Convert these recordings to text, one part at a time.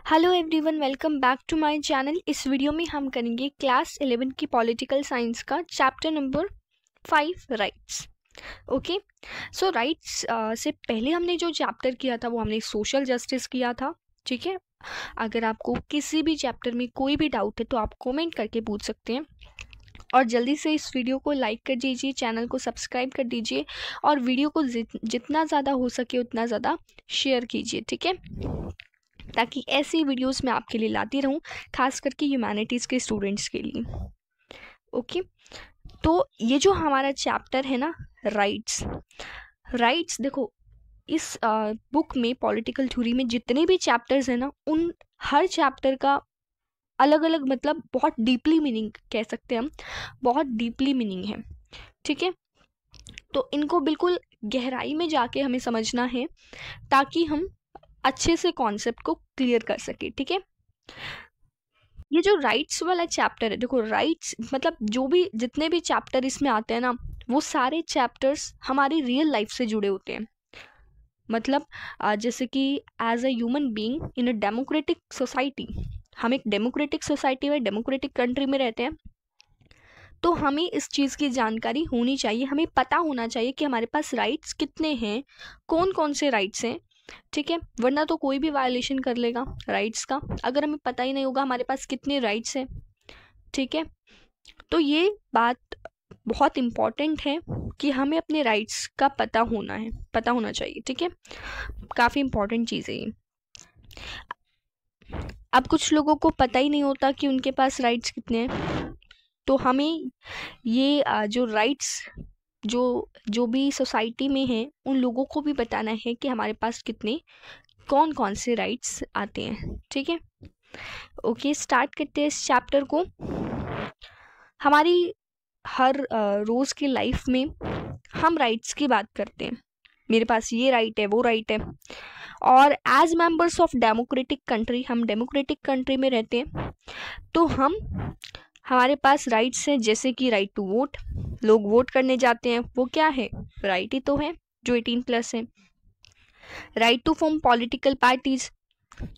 Hello everyone, welcome back to my channel. इस video में हम करेंगे क्लास 11 की पॉलिटिकल साइंस का chapter number 5 rights. Okay, so rights से पहले हमने जो चैप्टर किया था वो हमने सोशल जस्टिस किया था। ठीक है, अगर आपको किसी भी चैप्टर में कोई भी डाउट है तो आप कमेंट करके पूछ सकते हैं। और जल्दी से इस वीडियो को लाइक कर दीजिए, चैनल को सब्सक्राइब कर दीजिए और वीडियो को जितना ज़्यादा हो सके उतना ज़्यादा शेयर कीजिए। ठीक है, ताकि ऐसी वीडियोस मैं आपके लिए लाती रहूं, खास करके ह्यूमैनिटीज़ के स्टूडेंट्स के लिए। ओके, तो ये जो हमारा चैप्टर है ना, राइट्स। राइट्स देखो, इस बुक में पॉलिटिकल थ्योरी में जितने भी चैप्टर्स हैं ना, उन हर चैप्टर का अलग अलग मतलब बहुत डीपली मीनिंग कह सकते हैं हम, बहुत डीपली मीनिंग है। ठीक है, तो इनको बिल्कुल गहराई में जाके हमें समझना है ताकि हम अच्छे से कॉन्सेप्ट को क्लियर कर सके। ठीक है, ये जो राइट्स वाला चैप्टर है, देखो राइट्स मतलब जो भी जितने भी चैप्टर इसमें आते हैं ना, वो सारे चैप्टर्स हमारी रियल लाइफ से जुड़े होते हैं। मतलब जैसे कि as a human being in a democratic society, हम एक डेमोक्रेटिक सोसाइटी में डेमोक्रेटिक कंट्री में रहते हैं, तो हमें इस चीज़ की जानकारी होनी चाहिए, हमें पता होना चाहिए कि हमारे पास राइट्स कितने हैं, कौन कौन से राइट्स हैं। ठीक है, वरना तो कोई भी वायलेशन कर लेगा राइट्स का, अगर हमें पता ही नहीं होगा हमारे पास कितने राइट्स हैं। ठीक है, तो ये बात बहुत इम्पॉर्टेंट है कि हमें अपने राइट्स का पता होना चाहिए। ठीक है, काफ़ी इम्पॉर्टेंट चीज़ है ये। अब कुछ लोगों को पता ही नहीं होता कि उनके पास राइट्स कितने हैं, तो हमें ये जो राइट्स जो भी सोसाइटी में हैं उन लोगों को भी बताना है कि हमारे पास कितने कौन कौन से राइट्स आते हैं। ठीक है, ओके, स्टार्ट करते हैं इस चैप्टर को। हमारी हर रोज़ की लाइफ में हम राइट्स की बात करते हैं, मेरे पास ये राइट है, वो राइट है। और as members of democratic country, हम डेमोक्रेटिक कंट्री में रहते हैं, तो हमारे पास राइट्स हैं, जैसे कि राइट टू वोट। लोग वोट करने जाते हैं, वो क्या है, राइट ही तो है, जो 18+ है। Right to form political parties,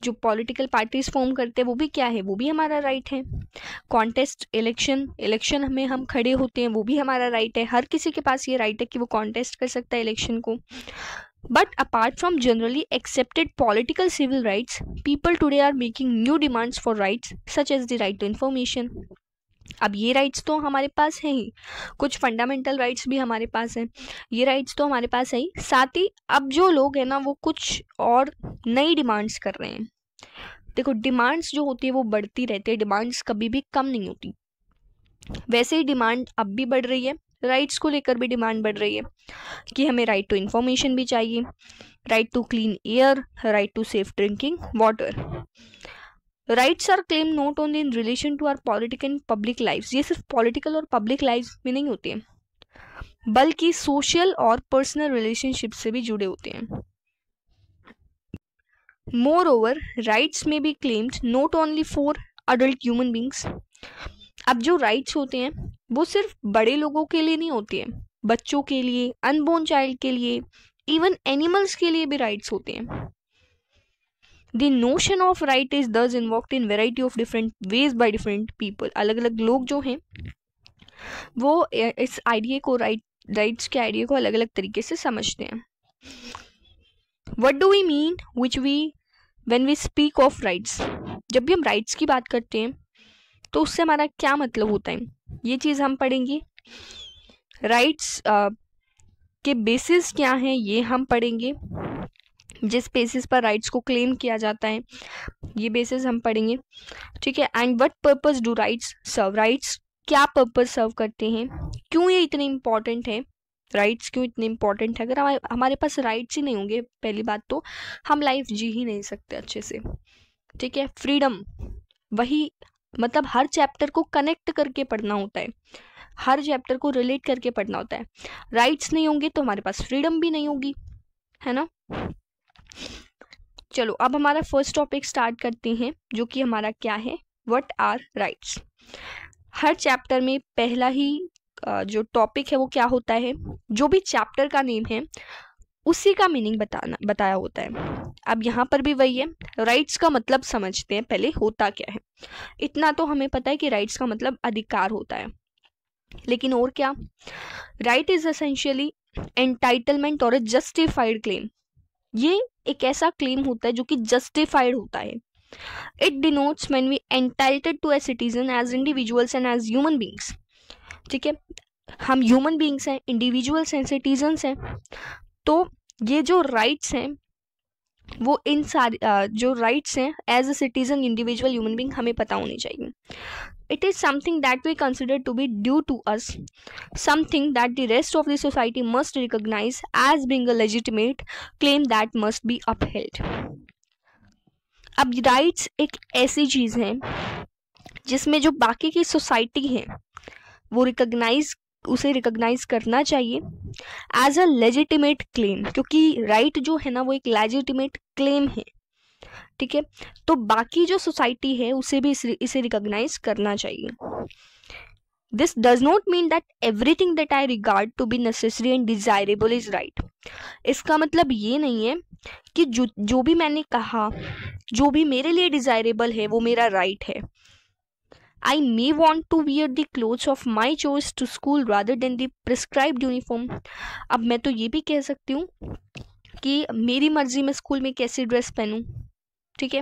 जो पॉलिटिकल पार्टीज फॉर्म करते हैं वो भी क्या है, वो भी हमारा राइट है। कॉन्टेस्ट इलेक्शन में हम खड़े होते हैं, वो भी हमारा राइट है। हर किसी के पास ये राइट है कि वो कॉन्टेस्ट कर सकता है इलेक्शन को। But apart from generally accepted political civil rights, people today are making new demands for rights such as the right to information. अब ये राइट्स तो हमारे पास हैं ही, कुछ फंडामेंटल राइट्स भी हमारे पास हैं, ये राइट्स तो हमारे पास है ही, साथ ही अब जो लोग हैं ना वो कुछ और नई डिमांड्स कर रहे हैं। देखो, डिमांड्स जो होती है वो बढ़ती रहती है, डिमांड्स कभी भी कम नहीं होती। वैसे ही डिमांड अब भी बढ़ रही है, राइट्स को लेकर भी डिमांड बढ़ रही है कि हमें राइट टू इन्फॉर्मेशन भी चाहिए, right to clean air, right to safe drinking water. Rights are claim not only in relation to our political and public life, ये सिर्फ पॉलिटिकल और पब्लिक लाइफ में नहीं होते हैं, बल्कि सोशल और पर्सनल रिलेशनशिप से भी जुड़े होते हैं। मोर ओवर, राइट्स में be claimed not only for adult human beings. अब जो राइट्स होते हैं वो सिर्फ बड़े लोगों के लिए नहीं होते हैं, बच्चों के लिए, अनबोर्न चाइल्ड के लिए, इवन एनिमल्स के लिए भी राइट्स होते हैं। The notion of right is thus invoked in variety of different ways by different people. अलग अलग लोग जो हैं वो इस आइडिया को, राइट्स के आइडिया को अलग अलग तरीके से समझते हैं। What do we mean when we speak of rights? जब भी हम राइट्स की बात करते हैं तो उससे हमारा क्या मतलब होता है, ये चीज़ हम पढ़ेंगे। राइट्स के बेसिस क्या हैं ये हम पढ़ेंगे, जिस बेसिस पर राइट्स को क्लेम किया जाता है ये बेसिस हम पढ़ेंगे। ठीक है, and what purpose do rights serve, rights क्या पर्पस सर्व करते हैं, क्यों ये इतने इम्पॉर्टेंट है, राइट्स क्यों इतने इम्पॉर्टेंट है। अगर हमारे पास राइट्स ही नहीं होंगे, पहली बात तो हम लाइफ जी ही नहीं सकते अच्छे से। ठीक है, फ्रीडम, वही मतलब हर चैप्टर को कनेक्ट करके पढ़ना होता है, हर चैप्टर को रिलेट करके पढ़ना होता है। राइट्स नहीं होंगे तो हमारे पास फ्रीडम भी नहीं होगी, है ना। चलो अब हमारा फर्स्ट टॉपिक स्टार्ट करते हैं, जो कि हमारा क्या है, व्हाट आर राइट्स। हर चैप्टर में पहला ही जो टॉपिक है वो क्या होता है, जो भी चैप्टर का नेम है उसी का मीनिंग बताया होता है। अब यहाँ पर भी वही है, राइट्स का मतलब समझते हैं पहले होता क्या है। इतना तो हमें पता है कि राइट्स का मतलब अधिकार होता है, लेकिन और क्या? राइट इज एसेंशियली एंटाइटलमेंट और ए जस्टिफाइड क्लेम। ये एक ऐसा क्लेम होता है जो कि जस्टिफाइड होता है। It denotes when we entitled to a citizen as individuals and as human beings. ठीक है, हम ह्यूमन बीइंग्स हैं, इंडिविजुअल्स हैं, सिटीजन्स हैं, तो ये जो राइट्स हैं वो इन सारी जो राइट्स हैं as a citizen, individual, human being हमें पता होनी चाहिए। It is something that we consider to be due to us, something that the rest of the society must recognize as being a legitimate claim that must be upheld. अब rights एक ऐसी चीज है जिसमें जो बाकी की सोसाइटी है वो उसे रिकॉग्नाइज करना चाहिए एज अ लेजिटिमेट क्लेम, क्योंकि राइट जो है ना वो एक लेजिटिमेट क्लेम है। ठीक है, तो बाकी जो सोसाइटी है उसे भी इसे रिकॉग्नाइज करना चाहिए। This does not mean that everything that I regard to be necessary and desirable is right. इसका मतलब ये नहीं है कि जो भी मैंने कहा, जो भी मेरे लिए डिजायरेबल है वो मेरा राइट है। I may want to wear the clothes of my choice to school rather than the prescribed uniform. अब मैं तो ये भी कह सकती हूँ कि मेरी मर्जी में स्कूल में कैसी ड्रेस पहनूं। ठीक है,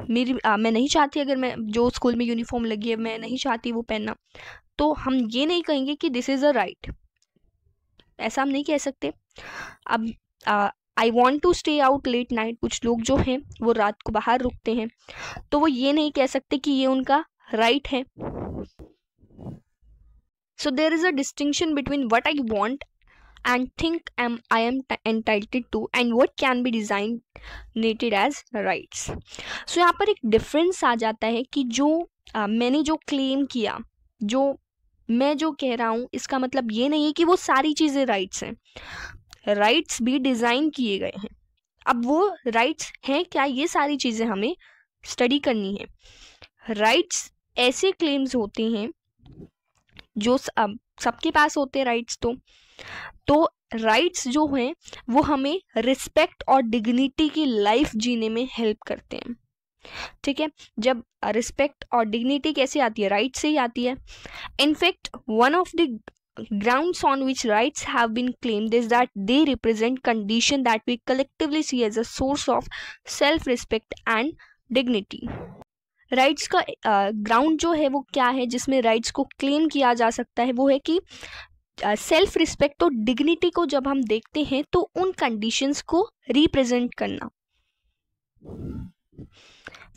मैं नहीं चाहती, अगर मैं जो स्कूल में यूनिफॉर्म लगी है मैं नहीं चाहती वो पहनना, तो हम ये नहीं कहेंगे कि दिस इज अ राइट, ऐसा हम नहीं कह सकते। अब I want to stay out late night, कुछ लोग जो हैं वो रात को बाहर रुकते हैं, तो वो ये नहीं कह सकते कि ये उनका राइट है। So there is a distinction between what I want and think I am entitled to and what can be designated as rights. So यहाँ पर एक डिफरेंस आ जाता है कि जो मैंने जो क्लेम किया, जो मैं जो कह रहा हूँ, इसका मतलब ये नहीं है कि वो सारी चीज़ें राइट्स हैं। राइट्स भी डिज़ाइन किए गए हैं। अब वो राइट्स हैं क्या, ये सारी चीज़ें हमें स्टडी करनी है। राइट्स ऐसे क्लेम्स होते हैं जो सबके पास होते हैं राइट्स, तो राइट्स जो हैं वो हमें रिस्पेक्ट और डिग्निटी की लाइफ जीने में हेल्प करते हैं। ठीक है, जब रिस्पेक्ट और डिग्निटी कैसे आती है, राइट से ही आती है। In fact one of the grounds on which rights have been claimed is that they represent condition that we collectively see as a source of self respect and dignity. Rights का ground जो है वो क्या है जिसमें राइट्स को claim किया जा सकता है, वो है कि सेल्फ रिस्पेक्ट और डिग्निटी को जब हम देखते हैं तो उन कंडीशंस को रिप्रेजेंट करना।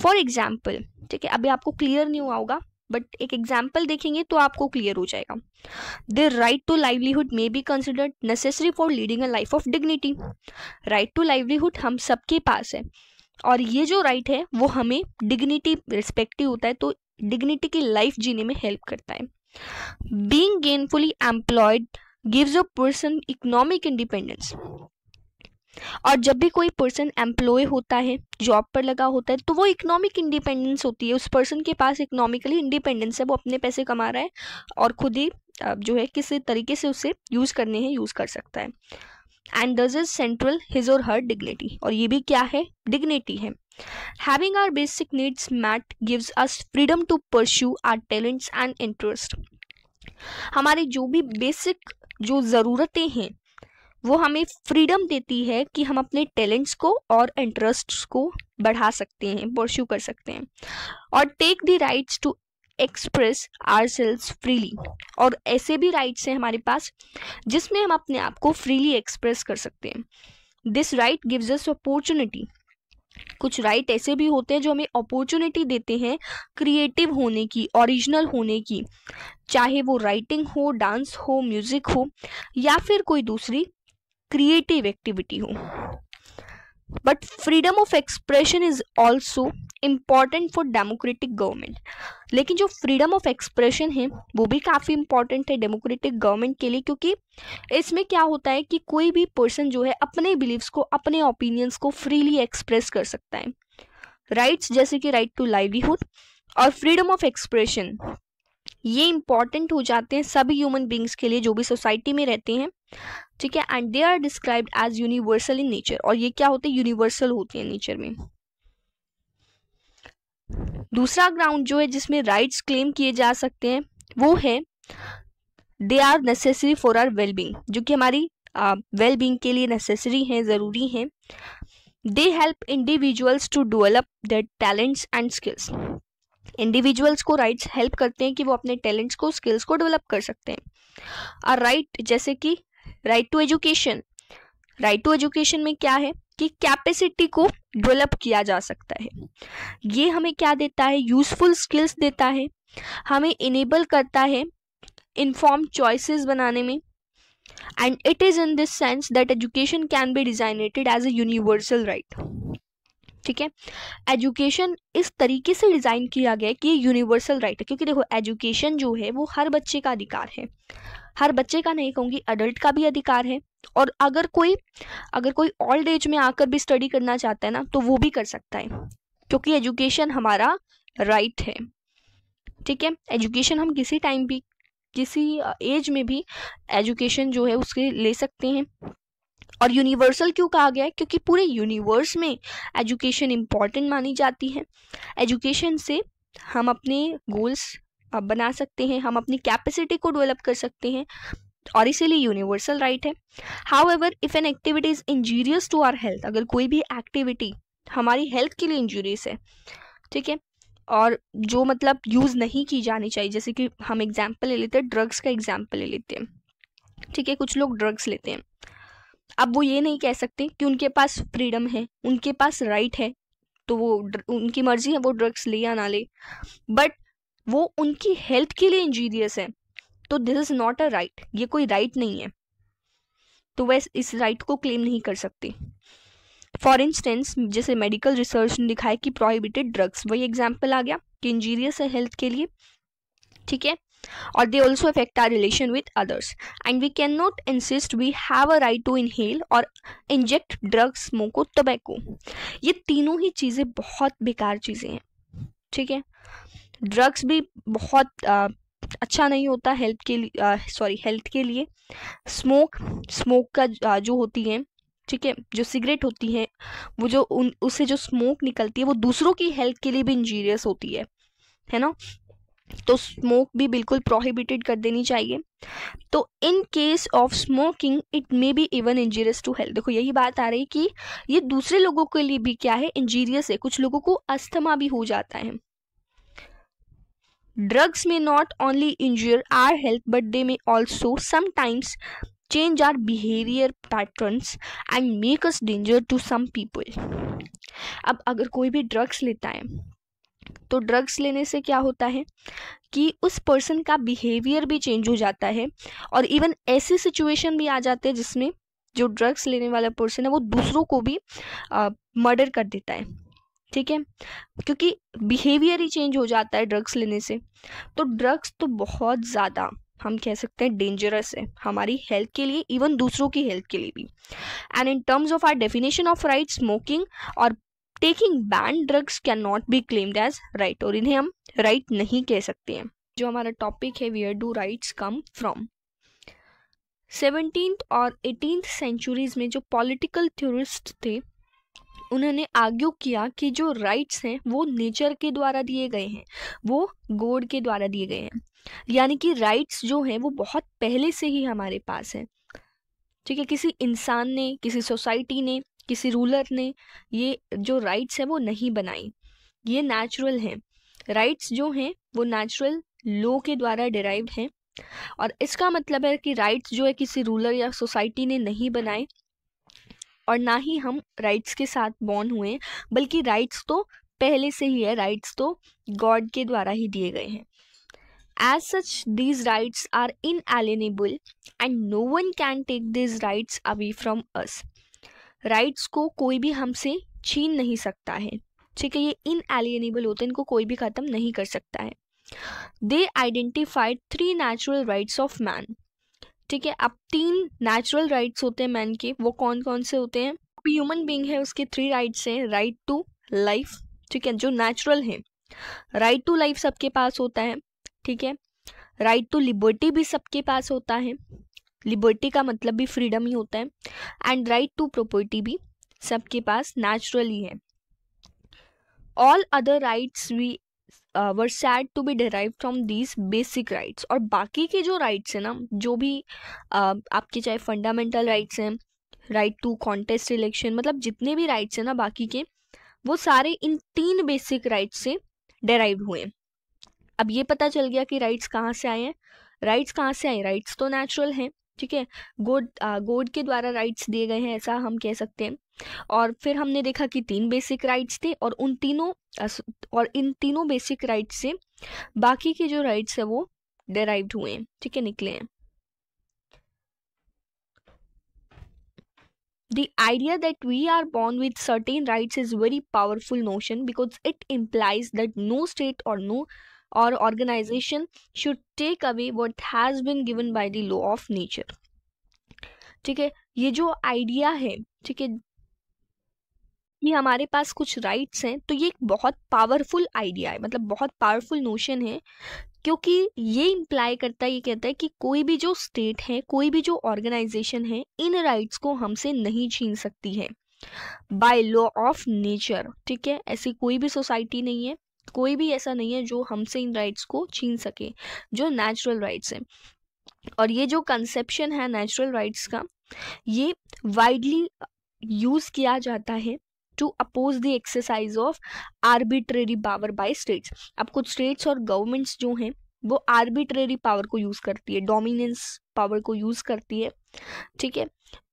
फॉर एग्जाम्पल, ठीक है, अभी आपको क्लियर नहीं हुआ होगा बट एक एग्जाम्पल देखेंगे तो आपको क्लियर हो जाएगा। The right to livelihood may be considered necessary for leading a life of dignity. Right to livelihood हम सबके पास है, और ये जो राइट है वो हमें डिग्निटी रिस्पेक्टिव होता है, तो डिग्निटी की लाइफ जीने में हेल्प करता है। Being gainfully employed gives a person economic independence. और जब भी कोई पर्सन एम्प्लॉय होता है, जॉब पर लगा होता है, तो वो इकोनॉमिक इंडिपेंडेंस होती है। उस पर्सन के पास इकोनॉमिकली इंडिपेंडेंस है, वो अपने पैसे कमा रहा है और खुद ही जो है किसी तरीके से उसे यूज़ करने हैं यूज़ कर सकता है। And this is central his और हर डिग्निटी, और ये भी क्या है, डिग्निटी है। Having our basic needs met gives us freedom to pursue our talents and interest. हमारी जो भी बेसिक जो ज़रूरतें हैं वो हमें फ्रीडम देती है कि हम अपने टैलेंट्स को और इंटरेस्ट्स को बढ़ा सकते हैं, परस्यू कर सकते हैं। और take the rights to express ourselves freely, और ऐसे भी राइट्स हैं हमारे पास जिसमें हम अपने आप को फ्रीली एक्सप्रेस कर सकते हैं। This right gives us opportunity. कुछ राइट ऐसे भी होते हैं जो हमें अपॉर्चुनिटी देते हैं क्रिएटिव होने की, ओरिजिनल होने की, चाहे वो राइटिंग हो, डांस हो, म्यूजिक हो, या फिर कोई दूसरी क्रिएटिव एक्टिविटी हो। But freedom of expression is also important for democratic government. लेकिन जो फ्रीडम ऑफ एक्सप्रेशन है वो भी काफ़ी इंपॉर्टेंट है डेमोक्रेटिक गवर्नमेंट के लिए, क्योंकि इसमें क्या होता है कि कोई भी पर्सन जो है अपने बिलीव्स को, अपने ओपिनियंस को फ्रीली एक्सप्रेस कर सकता है। राइट्स जैसे कि राइट टू लाइवलीहुड और फ्रीडम ऑफ एक्सप्रेशन, ये इंपॉर्टेंट हो जाते हैं सभी ह्यूमन बींग्स के लिए जो भी सोसाइटी में रहते हैं, ठीक है, and they are described as universal in nature, और ये क्या होते हैं, यूनिवर्सल होते हैं नेचर में। दूसरा ग्राउंड जो है जिसमें राइट्स क्लेम किए जा सकते हैं वो है they are necessary for our wellbeing, जो कि हमारी वेलबींग के लिए नेसेसरी हैं, ज़रूरी हैं। They help individuals to develop their talents and skills, individuals को राइट्स हेल्प करते हैं कि वो अपने टैलेंट्स को, स्किल्स को डेवलप कर सकते हैं। राइट जैसे कि right to education, right to education में क्या है कि कैपेसिटी को डेवलप किया जा सकता है। ये हमें क्या देता है, यूजफुल स्किल्स देता है, हमें इनेबल करता है इन्फॉर्म्ड चॉइसेस बनाने में। And it is in this sense that education can be designated as a universal right. ठीक है, एजुकेशन इस तरीके से डिज़ाइन किया गया है कि ये यूनिवर्सल राइट है, क्योंकि देखो एजुकेशन जो है वो हर बच्चे का अधिकार है, हर बच्चे का नहीं कहूँगी, अडल्ट का भी अधिकार है। और अगर कोई ओल्ड एज में आकर भी स्टडी करना चाहता है ना तो वो भी कर सकता है, क्योंकि एजुकेशन हमारा राइट है। ठीक है, एजुकेशन हम किसी टाइम भी, किसी एज में भी एजुकेशन जो है उसके ले सकते हैं। और यूनिवर्सल क्यों कहा गया है, क्योंकि पूरे यूनिवर्स में एजुकेशन इम्पॉर्टेंट मानी जाती है। एजुकेशन से हम अपने गोल्स बना सकते हैं, हम अपनी कैपेसिटी को डेवलप कर सकते हैं, और इसीलिए यूनिवर्सल राइट है। However if an activity is injurious to our health, अगर कोई भी एक्टिविटी हमारी हेल्थ के लिए इंजूरियस है, ठीक है, और जो मतलब यूज़ नहीं की जानी चाहिए, जैसे कि हम एग्जाम्पल ले लेते हैं, ड्रग्स का एग्जाम्पल ले लेते हैं। ठीक है, कुछ लोग ड्रग्स लेते हैं, अब वो ये नहीं कह सकते कि उनके पास फ्रीडम है, उनके पास राइट है, तो वो उनकी मर्जी है वो ड्रग्स ले या ना ले, बट वो उनकी हेल्थ के लिए इंजीरियस है, तो this is not a right, ये कोई राइट नहीं है, तो वह इस राइट को क्लेम नहीं कर सकते। फॉर इंस्टेंस जैसे मेडिकल रिसर्च ने दिखाया कि प्रोहिबिटेड ड्रग्स, वही एग्जाम्पल आ गया कि इंजीरियस है हेल्थ के लिए। ठीक है, or they also affect our relation with others, and we cannot insist we have a right to inhale or inject drugs, smoke or tobacco। ये तीनों ही चीज़ें बहुत बेकार चीज़ें हैं। ठीक है, ड्रग्स भी बहुत अच्छा नहीं होता हेल्थ के लिए, हेल्थ के लिए। स्मोक का जो होती है, ठीक है, जो सिगरेट होती है वो जो उससे जो स्मोक निकलती है वो दूसरों की हेल्थ के लिए भी इंजीरियस होती है ना, तो स्मोक भी बिल्कुल प्रोहिबिटेड कर देनी चाहिए। तो in case of smoking it may be even injurious to health, देखो यही बात आ रही कि ये दूसरे लोगों के लिए भी क्या है, इंजीरियस है, कुछ लोगों को अस्थमा भी हो जाता है। ड्रग्स में not only injure our health but they may also sometimes change our behavior patterns and make us danger to some people। अब अगर कोई भी ड्रग्स लेता है तो ड्रग्स लेने से क्या होता है कि उस पर्सन का बिहेवियर भी चेंज हो जाता है, और इवन ऐसी सिचुएशन भी आ जाते हैं जिसमें जो ड्रग्स लेने वाला पर्सन है वो दूसरों को भी मर्डर कर देता है। ठीक है, क्योंकि बिहेवियर ही चेंज हो जाता है ड्रग्स लेने से। तो ड्रग्स तो बहुत ज़्यादा हम कह सकते हैं डेंजरस है हमारी हेल्थ के लिए, इवन दूसरों की हेल्थ के लिए भी। And in terms of our definition of right, smoking और taking ban drugs can not be claimed as right, और इन्हें हम राइट नहीं कह सकते हैं। जो हमारा टॉपिक है where do rights come from. 17th और 18th सेंचुरीज में जो पॉलिटिकल थ्योरिस्ट थे उन्होंने आर्ग्यू किया कि जो राइट्स हैं वो नेचर के द्वारा दिए गए हैं, वो गॉड के द्वारा दिए गए हैं, यानी कि राइट्स जो हैं वो बहुत पहले से ही हमारे पास हैं। ठीक है, किसी इंसान ने, किसी सोसाइटी ने, किसी रूलर ने ये जो राइट्स हैं वो नहीं बनाई, ये नेचुरल हैं। राइट्स जो हैं वो नेचुरल लॉ के द्वारा डिराइव्ड हैं, और इसका मतलब है कि राइट्स जो है किसी रूलर या सोसाइटी ने नहीं बनाए, और ना ही हम राइट्स के साथ बॉर्न हुए, बल्कि राइट्स तो पहले से ही है, राइट्स तो गॉड के द्वारा ही दिए गए हैं। As such, these rights are inalienable and no one can take these rights away from us। Rights को कोई भी हमसे छीन नहीं सकता है। ठीक है, ये इनएलिएनेबल होते हैं, इनको कोई भी ख़त्म नहीं कर सकता है। They identified 3 natural rights of man। ठीक है, अब 3 नेचुरल राइट्स होते हैं मैन के, वो कौन कौन से होते हैं? ह्यूमन बीइंग है उसके 3 राइट्स हैं। राइट टू लाइफ, ठीक है, जो नेचुरल है, राइट टू लाइफ सबके पास होता है। ठीक है, राइट टू लिबर्टी भी सबके पास होता है। लिबर्टी का मतलब भी फ्रीडम ही होता है, एंड राइट टू प्रॉपर्टी भी सबके पास नेचुरली है। All other rights we were said to be derive from these basic rights. और बाकी के जो राइट्स हैं ना, जो भी आपके चाहे फंडामेंटल राइट्स हैं, राइट टू कॉन्टेस्ट इलेक्शन, मतलब जितने भी राइट्स हैं ना बाकी के, वो सारे इन 3 बेसिक राइट्स से डेराइव हुए हैं। अब ये पता चल गया कि राइट्स कहाँ से आए हैं। राइट्स कहाँ से आए? राइट्स तो नेचुरल हैं, ठीक है, गॉड के द्वारा राइट्स दिए गए हैं, ऐसा हम कह सकते हैं। और फिर हमने देखा कि 3 बेसिक राइट्स थे, और इन तीनों बेसिक राइट्स से बाकी के जो राइट्स है वो डेराइव्ड हुए हैं, ठीक है, निकले हैं। The idea that we are born with certain rights is very powerful notion because it implies that no state or organization should take away what has been given by the law of nature। ठीक है, ये जो idea है, ठीक है, कि हमारे पास कुछ राइट्स हैं, तो ये एक बहुत पावरफुल आइडिया है, मतलब बहुत पावरफुल नोशन है, क्योंकि ये इम्प्लाई करता है, ये कहता है कि कोई भी जो स्टेट है, कोई भी जो ऑर्गेनाइजेशन है, इन राइट्स को हमसे नहीं छीन सकती है बाय लॉ ऑफ नेचर। ठीक है, ऐसी कोई भी सोसाइटी नहीं है, कोई भी ऐसा नहीं है जो हमसे इन राइट्स को छीन सके, जो नेचुरल राइट्स हैं। और ये जो कंसेप्शन है नेचुरल राइट्स का, ये वाइडली यूज किया जाता है to oppose the exercise of arbitrary power by states. अब कुछ स्टेट्स और गवर्नमेंट्स जो हैं वो आर्बिट्रेरी पावर को यूज करती है, डोमिनेंस पावर को यूज करती है, ठीक है।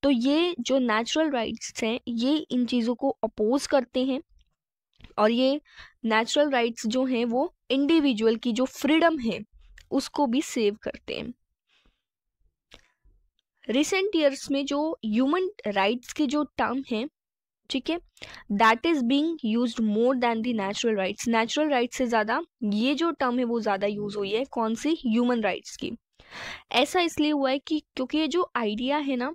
तो ये जो नेचुरल राइट्स हैं ये इन चीज़ों को अपोज करते हैं, और ये नेचुरल राइट्स जो हैं वो इंडिविजुअल की जो फ्रीडम है उसको भी सेव करते हैं। रिसेंट ईयर्स में जो ह्यूमन राइट्स के जो टर्म है, ठीक है, that is being used more than the natural rights. Natural rights से ज़्यादा ये जो टर्म है वो ज़्यादा यूज हुई है, कौन सी? ह्यूमन राइट्स की। ऐसा इसलिए हुआ है कि क्योंकि ये जो आइडिया है ना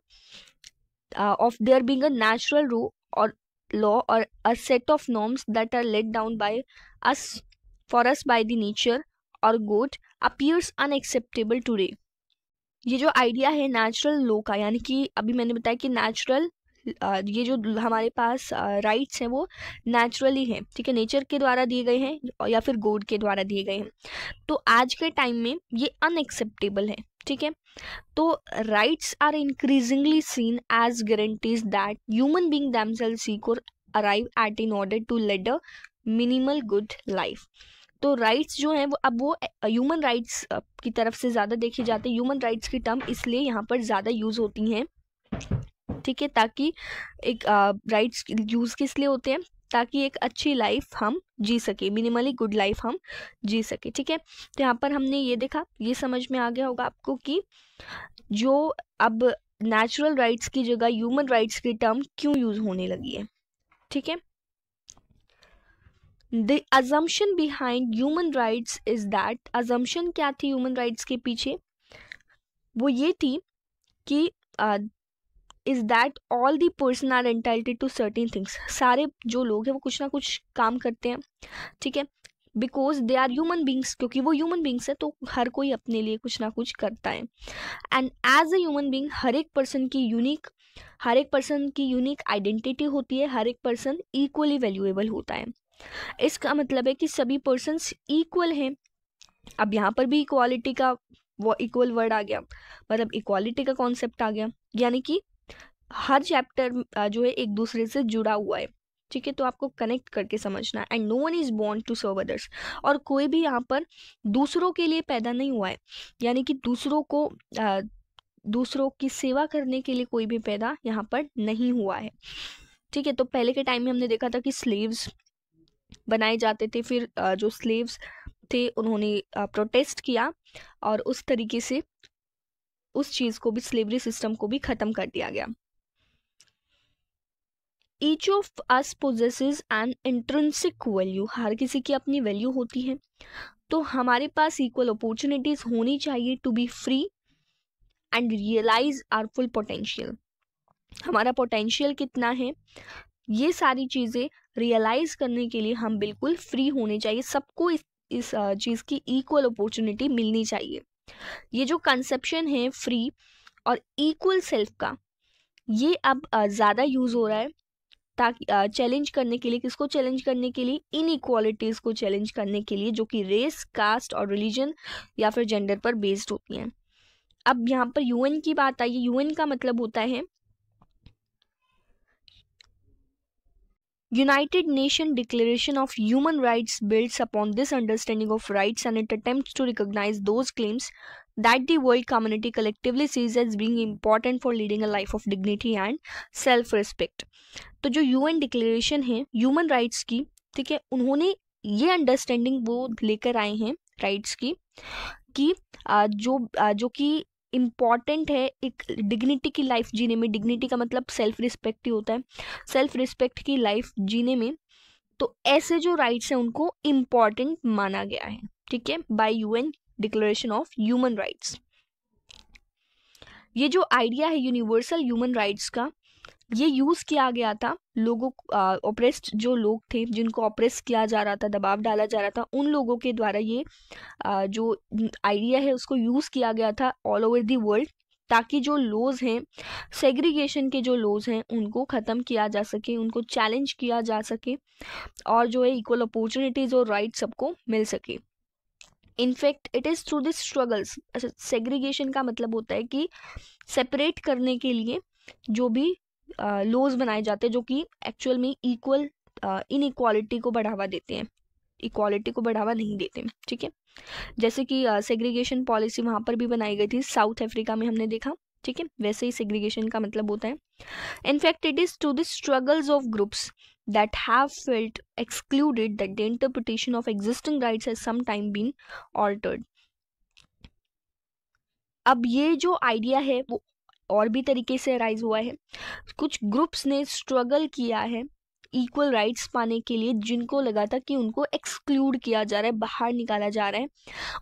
of there being a natural rule or law or a set of norms that are let down by us for us by the nature or God appears unacceptable today. ये जो आइडिया है natural law का, यानी कि अभी मैंने बताया कि नेचुरल ये जो हमारे पास राइट्स हैं वो नेचुरली हैं, ठीक है, नेचर के द्वारा दिए गए हैं या फिर गॉड के द्वारा दिए गए हैं, तो आज के टाइम में ये अनएक्सेप्टेबल है, ठीक है। तो rights are increasingly seen as guarantees that human being themselves seek और arrive at in order to lead a minimal good life. तो राइट्स जो हैं वो अब वो ह्यूमन राइट्स की तरफ से ज़्यादा देखे जाते हैं। ह्यूमन राइट्स की टर्म इसलिए यहाँ पर ज़्यादा यूज़ होती हैं, ठीक है, ताकि एक राइट्स यूज़ किस लिए होते हैं? ताकि एक अच्छी लाइफ हम जी सके, मिनिमली गुड लाइफ हम जी सके, ठीक है। तो यहाँ पर हमने ये देखा, ये समझ में आ गया होगा आपको कि जो अब नेचुरल राइट्स की जगह ह्यूमन राइट्स की टर्म क्यों यूज़ होने लगी है, ठीक है। The assumption behind human rights is that, assumption क्या थी ह्यूमन राइट्स के पीछे? वो ये थी कि is that all the person are entitled to certain things. सारे जो लोग हैं वो कुछ ना कुछ काम करते हैं, ठीक है, because they are human beings, क्योंकि वो ह्यूमन बींग्स है तो हर कोई अपने लिए कुछ ना कुछ करता है। And as a human being हर एक पर्सन की यूनिक आइडेंटिटी होती है, हर एक पर्सन इक्वली वैल्यूएबल होता है। इसका मतलब है कि सभी पर्सन्स इक्वल हैं। अब यहाँ पर भी इक्वालिटी का वो इक्वल वर्ड आ गया, मतलब इक्वालिटी का कॉन्सेप्ट आ गया, यानी कि हर चैप्टर जो है एक दूसरे से जुड़ा हुआ है, ठीक है, तो आपको कनेक्ट करके समझना। And no one is born to serve others, और कोई भी यहाँ पर दूसरों के लिए पैदा नहीं हुआ है, यानी कि दूसरों की सेवा करने के लिए कोई भी पैदा यहाँ पर नहीं हुआ है, ठीक है। तो पहले के टाइम में हमने देखा था कि स्लेव्स बनाए जाते थे, फिर जो स्लेव्स थे उन्होंने प्रोटेस्ट किया और उस तरीके से उस चीज़ को भी, स्लेवरी सिस्टम को भी ख़त्म कर दिया गया। Each of us possesses an intrinsic value, हर किसी की अपनी वैल्यू होती है, तो हमारे पास इक्वल अपॉर्चुनिटीज होनी चाहिए to be free and realise our full potential. हमारा पोटेंशियल कितना है, ये सारी चीज़ें रियलाइज करने के लिए हम बिल्कुल फ्री होने चाहिए, सबको इस चीज़ की इक्वल अपॉर्चुनिटी मिलनी चाहिए। ये जो कंसेप्शन है फ्री, और इक्वल सेल्फ का ये अब ज़्यादा यूज़ हो रहा है, ताकि चैलेंज करने के लिए, किसको चैलेंज करने के लिए, इनइक्वालिटीज़ को चैलेंज करने के लिए, जो कि रेस, कास्ट और रिलीजन या फिर जेंडर पर बेस्ड होती हैं। अब यहाँ पर यूएन की बात आई है। यूएन का मतलब होता है United Nations Declaration of Human Rights builds upon this understanding of rights, and it attempts to recognize those claims that the world community collectively sees as being important for leading a life of dignity and self-respect. तो जो UN declaration है human rights की, ठीक है, उन्होंने ये understanding वो लेकर आए हैं राइट्स की कि जो कि इम्पॉर्टेंट है एक डिग्निटी की लाइफ जीने में। डिग्निटी का मतलब सेल्फ रिस्पेक्ट ही होता है, सेल्फ रिस्पेक्ट की लाइफ जीने में। तो ऐसे जो राइट्स हैं उनको इम्पॉर्टेंट माना गया है, ठीक है, bye UN declaration of human rights. ये जो आइडिया है यूनिवर्सल ह्यूमन राइट्स का, ये यूज़ किया गया था लोगों, ऑप्रेस्ड जो लोग थे, जिनको ऑप्रेस किया जा रहा था, दबाव डाला जा रहा था, उन लोगों के द्वारा ये जो आइडिया है उसको यूज़ किया गया था ऑल ओवर दी वर्ल्ड, ताकि जो लॉज हैं, सेग्रीगेशन के जो लॉज हैं, उनको ख़त्म किया जा सके, उनको चैलेंज किया जा सके, और जो है इक्वल अपॉर्चुनिटीज़ और राइट सबको मिल सके। In fact it is through this struggles. अच्छा, सेग्रीगेशन का मतलब होता है कि सेपरेट करने के लिए जो भी लॉज बनाए जाते हैं, जो कि एक्चुअल में इक्वल इनइक्वालिटी को बढ़ावा देते हैं, इक्वालिटी को बढ़ावा नहीं देते, ठीक है। जैसे कि सेग्रीगेशन पॉलिसी वहाँ पर भी बनाई गई थी, साउथ अफ्रीका में हमने देखा, ठीक है। वैसे ही सेग्रीगेशन का मतलब होता है। In fact it is to the struggles of groups that have felt excluded that the interpretation of existing rights has sometime been altered. अब ये जो आइडिया है वो और भी तरीके से राइज हुआ है। कुछ ग्रुप्स ने स्ट्रगल किया है इक्वल राइट्स पाने के लिए, जिनको लगा था कि उनको एक्सक्लूड किया जा रहा है, बाहर निकाला जा रहा है,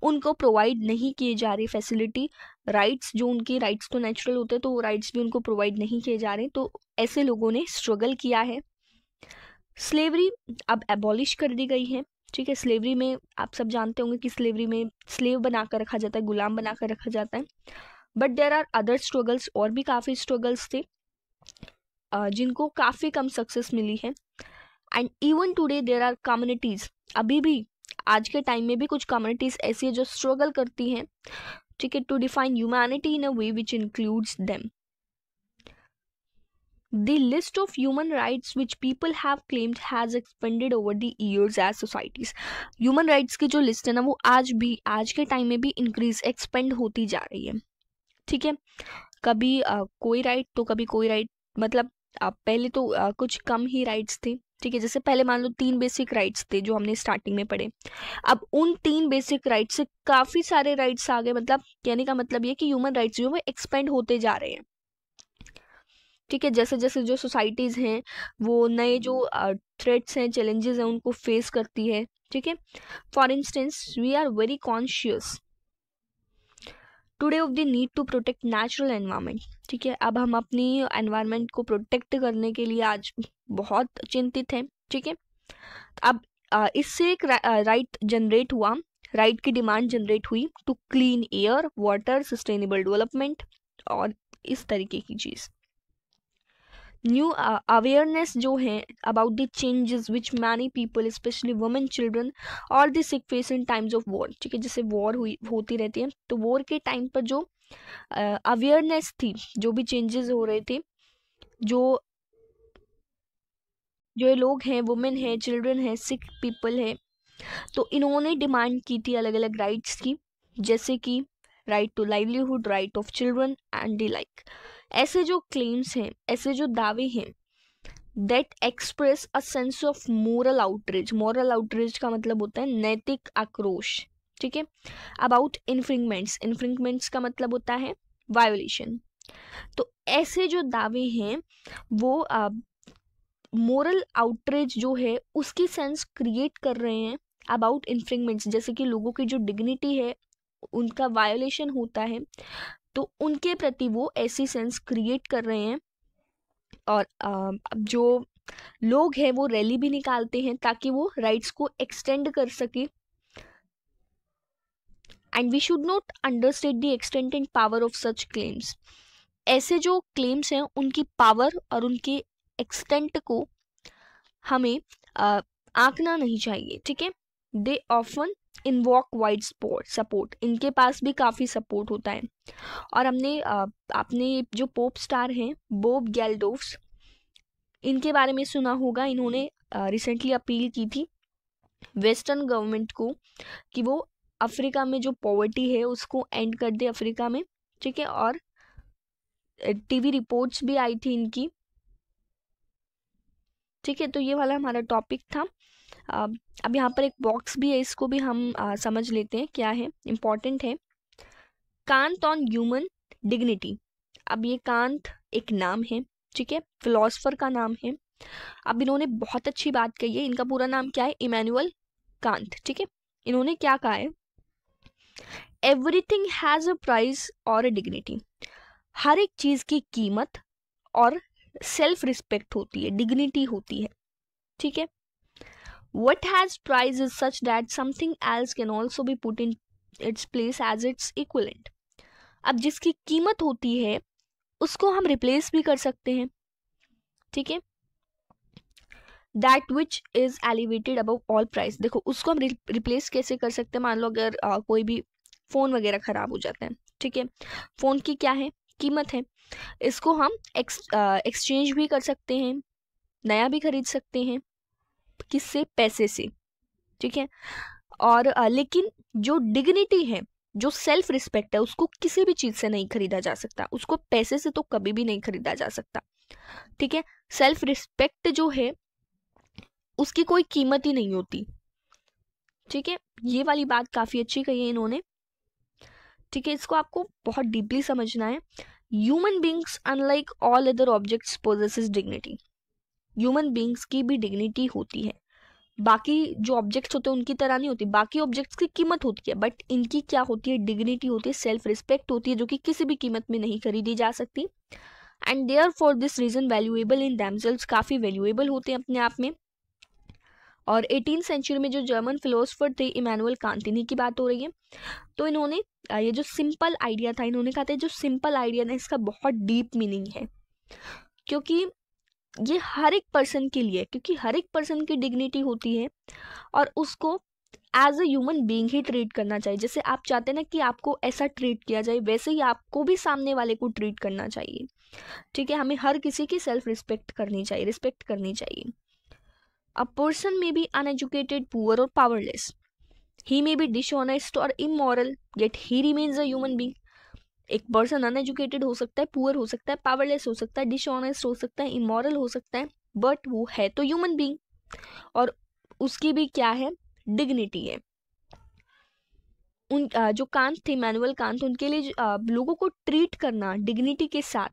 उनको प्रोवाइड नहीं किए जा रहे फैसिलिटी, राइट्स जो उनके राइट्स तो नेचुरल होते हैं, तो वो राइट्स भी उनको प्रोवाइड नहीं किए जा रहे। तो ऐसे लोगों ने स्ट्रगल किया है। स्लेवरी अब एबॉलिश कर दी गई है, ठीक है। स्लेवरी में आप सब जानते होंगे कि स्लेवरी में स्लेव बनाकर रखा जाता है, गुलाम बनाकर रखा जाता है। But there are other struggles, और भी काफ़ी स्ट्रगल्स थे जिनको काफ़ी कम सक्सेस मिली है। And even today there are communities, अभी भी आज के टाइम में भी कुछ कम्युनिटीज़ ऐसी है जो स्ट्रगल करती हैं, ठीक है, to define humanity in a way which includes them. The list of human rights which people have claimed has expanded over the years as societies. Human rights की जो लिस्ट है ना, वो आज भी, आज के टाइम में भी इंक्रीज, एक्सपेंड होती जा रही है, ठीक है। कभी कोई राइट तो कभी कोई राइट, मतलब पहले तो कुछ कम ही राइट्स थे, ठीक है। जैसे पहले मान लो 3 बेसिक राइट्स थे जो हमने स्टार्टिंग में पढ़े, अब उन 3 बेसिक राइट्स से काफ़ी सारे राइट्स आ गए। मतलब कहने का मतलब ये कि ह्यूमन राइट्स जो है एक्सपेंड होते जा रहे हैं, ठीक है। जैसे जैसे जो सोसाइटीज़ हैं वो नए जो थ्रेट्स हैं, चैलेंजेस हैं, उनको फेस करती है, ठीक है। For instance we are very conscious today of the need to protect natural environment, ठीक है। अब हम अपनी एनवायरनमेंट को प्रोटेक्ट करने के लिए आज बहुत चिंतित हैं, ठीक है। अब इससे एक राइट जनरेट हुआ, राइट की डिमांड जनरेट हुई to clean air, water, sustainable development और इस तरीके की चीज़। न्यू अवेयरनेस जो है about the changes which many people specially women, children और the sick face in times of war, ठीक है। जैसे वॉर होती रहती है, तो वॉर के टाइम पर जो अवेयरनेस थी, जो भी चेंजेस हो रहे थे, जो ये लोग हैं, वुमेन है, चिल्ड्रन है, सिक पीपल है, तो इन्होंने डिमांड की थी अलग अलग राइट्स की, जैसे कि right to livelihood, right of children and the like. ऐसे जो क्लेम्स हैं, ऐसे जो दावे हैं that express a sense of moral outreach. Moral outreach का मतलब होता है नैतिक आक्रोश, ठीक है। अबाउट इन्फ्रिंगमेंट्स, इन्फ्रिंगमेंट्स का मतलब होता है वायोलेशन। तो ऐसे जो दावे हैं वो मोरल आउटरीच जो है उसकी सेंस क्रिएट कर रहे हैं अबाउट इन्फ्रिंगमेंट्स, जैसे कि लोगों की जो डिग्निटी है उनका वायोलेशन होता है, तो उनके प्रति वो ऐसी सेंस क्रिएट कर रहे हैं। और जो लोग हैं वो रैली भी निकालते हैं ताकि वो राइट्स को एक्सटेंड कर सके। And we should not understate the extent and power of such claims. ऐसे जो क्लेम्स हैं उनकी पावर और उनके एक्सटेंट को हमें आंकना नहीं चाहिए, ठीक है। They often invoke wide support, इनके पास भी काफ़ी सपोर्ट होता है। और आपने जो पोप स्टार हैं बोब गेल्डोफ, इनके बारे में सुना होगा। इन्होंने रिसेंटली अपील की थी वेस्टर्न गवर्नमेंट को कि वो अफ्रीका में जो पॉवर्टी है उसको एंड कर दे अफ्रीका में, ठीक है। और टीवी रिपोर्ट्स भी आई थी इनकी, ठीक है। तो ये वाला हमारा टॉपिक था। अब यहाँ पर एक बॉक्स भी है, इसको भी हम समझ लेते हैं क्या है, इम्पॉर्टेंट है। Can't on human dignity. अब ये कांट एक नाम है, ठीक है, फिलोसफर का नाम है। अब इन्होंने बहुत अच्छी बात कही है। इनका पूरा नाम क्या है? इमैनुअल कांट, ठीक है। इन्होंने क्या कहा है? एवरीथिंग हैज अ प्राइस और अ डिग्निटी। हर एक चीज की कीमत और सेल्फ रिस्पेक्ट होती है, डिग्निटी होती है, ठीक है। What has price is such that something else can also be put in its place as its equivalent. अब जिसकी कीमत होती है उसको हम रिप्लेस भी कर सकते हैं, ठीक है। That which is elevated above all price. देखो उसको हम रिप्लेस कैसे कर सकते हैं? मान लो अगर कोई भी फोन वगैरह खराब हो जाता है, ठीक है, फोन की क्या है? कीमत है। इसको हम एक्सचेंज भी कर सकते हैं, नया भी खरीद सकते हैं। किससे? पैसे से, ठीक है। और लेकिन जो डिग्निटी है, जो सेल्फ रिस्पेक्ट है, उसको किसी भी चीज से नहीं खरीदा जा सकता, उसको पैसे से तो कभी भी नहीं खरीदा जा सकता, ठीक है। सेल्फ रिस्पेक्ट जो है उसकी कोई कीमत ही नहीं होती, ठीक है। ये वाली बात काफी अच्छी कही है इन्होंने, ठीक है। इसको आपको बहुत डीपली समझना है। Human beings unlike all other objects possesses dignity. Human beings की भी डिग्निटी होती है, बाकी जो ऑब्जेक्ट्स होते हैं उनकी तरह नहीं होती। बाकी ऑब्जेक्ट्स की कीमत होती है, बट इनकी क्या होती है? डिग्निटी होती है, सेल्फ रिस्पेक्ट होती है, जो कि किसी भी कीमत में नहीं खरीदी जा सकती। And therefore this reason valuable in themselves, काफ़ी वैल्यूएबल होते हैं अपने आप में। और 18th सेंचुरी में जो जर्मन फिलोसफर थे इमैनुअल कांट, इन्हीं की बात हो रही है। तो इन्होंने ये जो सिंपल आइडिया था, इन्होंने कहा था जो सिंपल आइडिया ना इसका बहुत डीप मीनिंग है, क्योंकि ये हर एक पर्सन के लिए, क्योंकि हर एक पर्सन की डिग्निटी होती है और उसको एज अ ह्यूमन बीइंग ही ट्रीट करना चाहिए। जैसे आप चाहते हैं ना कि आपको ऐसा ट्रीट किया जाए, वैसे ही आपको भी सामने वाले को ट्रीट करना चाहिए, ठीक है। हमें हर किसी की सेल्फ रिस्पेक्ट करनी चाहिए, रिस्पेक्ट करनी चाहिए। A person may be uneducated, poor और powerless, he may be dishonest और immoral, yet he remains a human being. एक पर्सन अनएजुकेटेड हो सकता है, पुअर हो सकता है, पावरलेस हो सकता है, डिसऑनेस्ट हो सकता है, इमोरल हो सकता है, बट वो है तो ह्यूमन बीइंग, और उसकी भी क्या है? डिग्निटी है। उन जो कांट थे, इमैनुअल कांट, उनके लिए लोगों को ट्रीट करना डिग्निटी के साथ,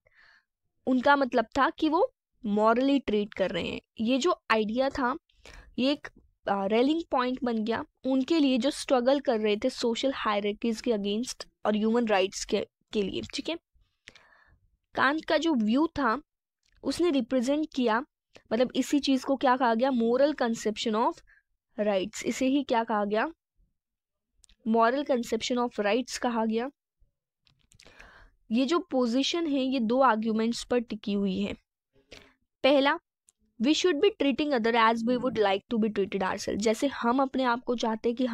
उनका मतलब था कि वो मॉरली ट्रीट कर रहे हैं। ये जो आइडिया था ये एक रेलिंग पॉइंट बन गया उनके लिए जो स्ट्रगल कर रहे थे सोशल हायरार्कीज के अगेंस्ट और ह्यूमन राइट्स के लिए, ठीक है। कांट का जो व्यू था उसने रिप्रेजेंट किया, मतलब इसी चीज को क्या कहा गया? Moral conception of rights. इसे ही क्या कहा गया? मॉरल कंसेप्शन ऑफ राइट्स कहा गया। ये जो पोजीशन है ये दो आर्ग्यूमेंट्स पर टिकी हुई है। पहला, we should be treating other as we would like to be treated ourself. जैसे हम अपने आप को चाहते हैं कि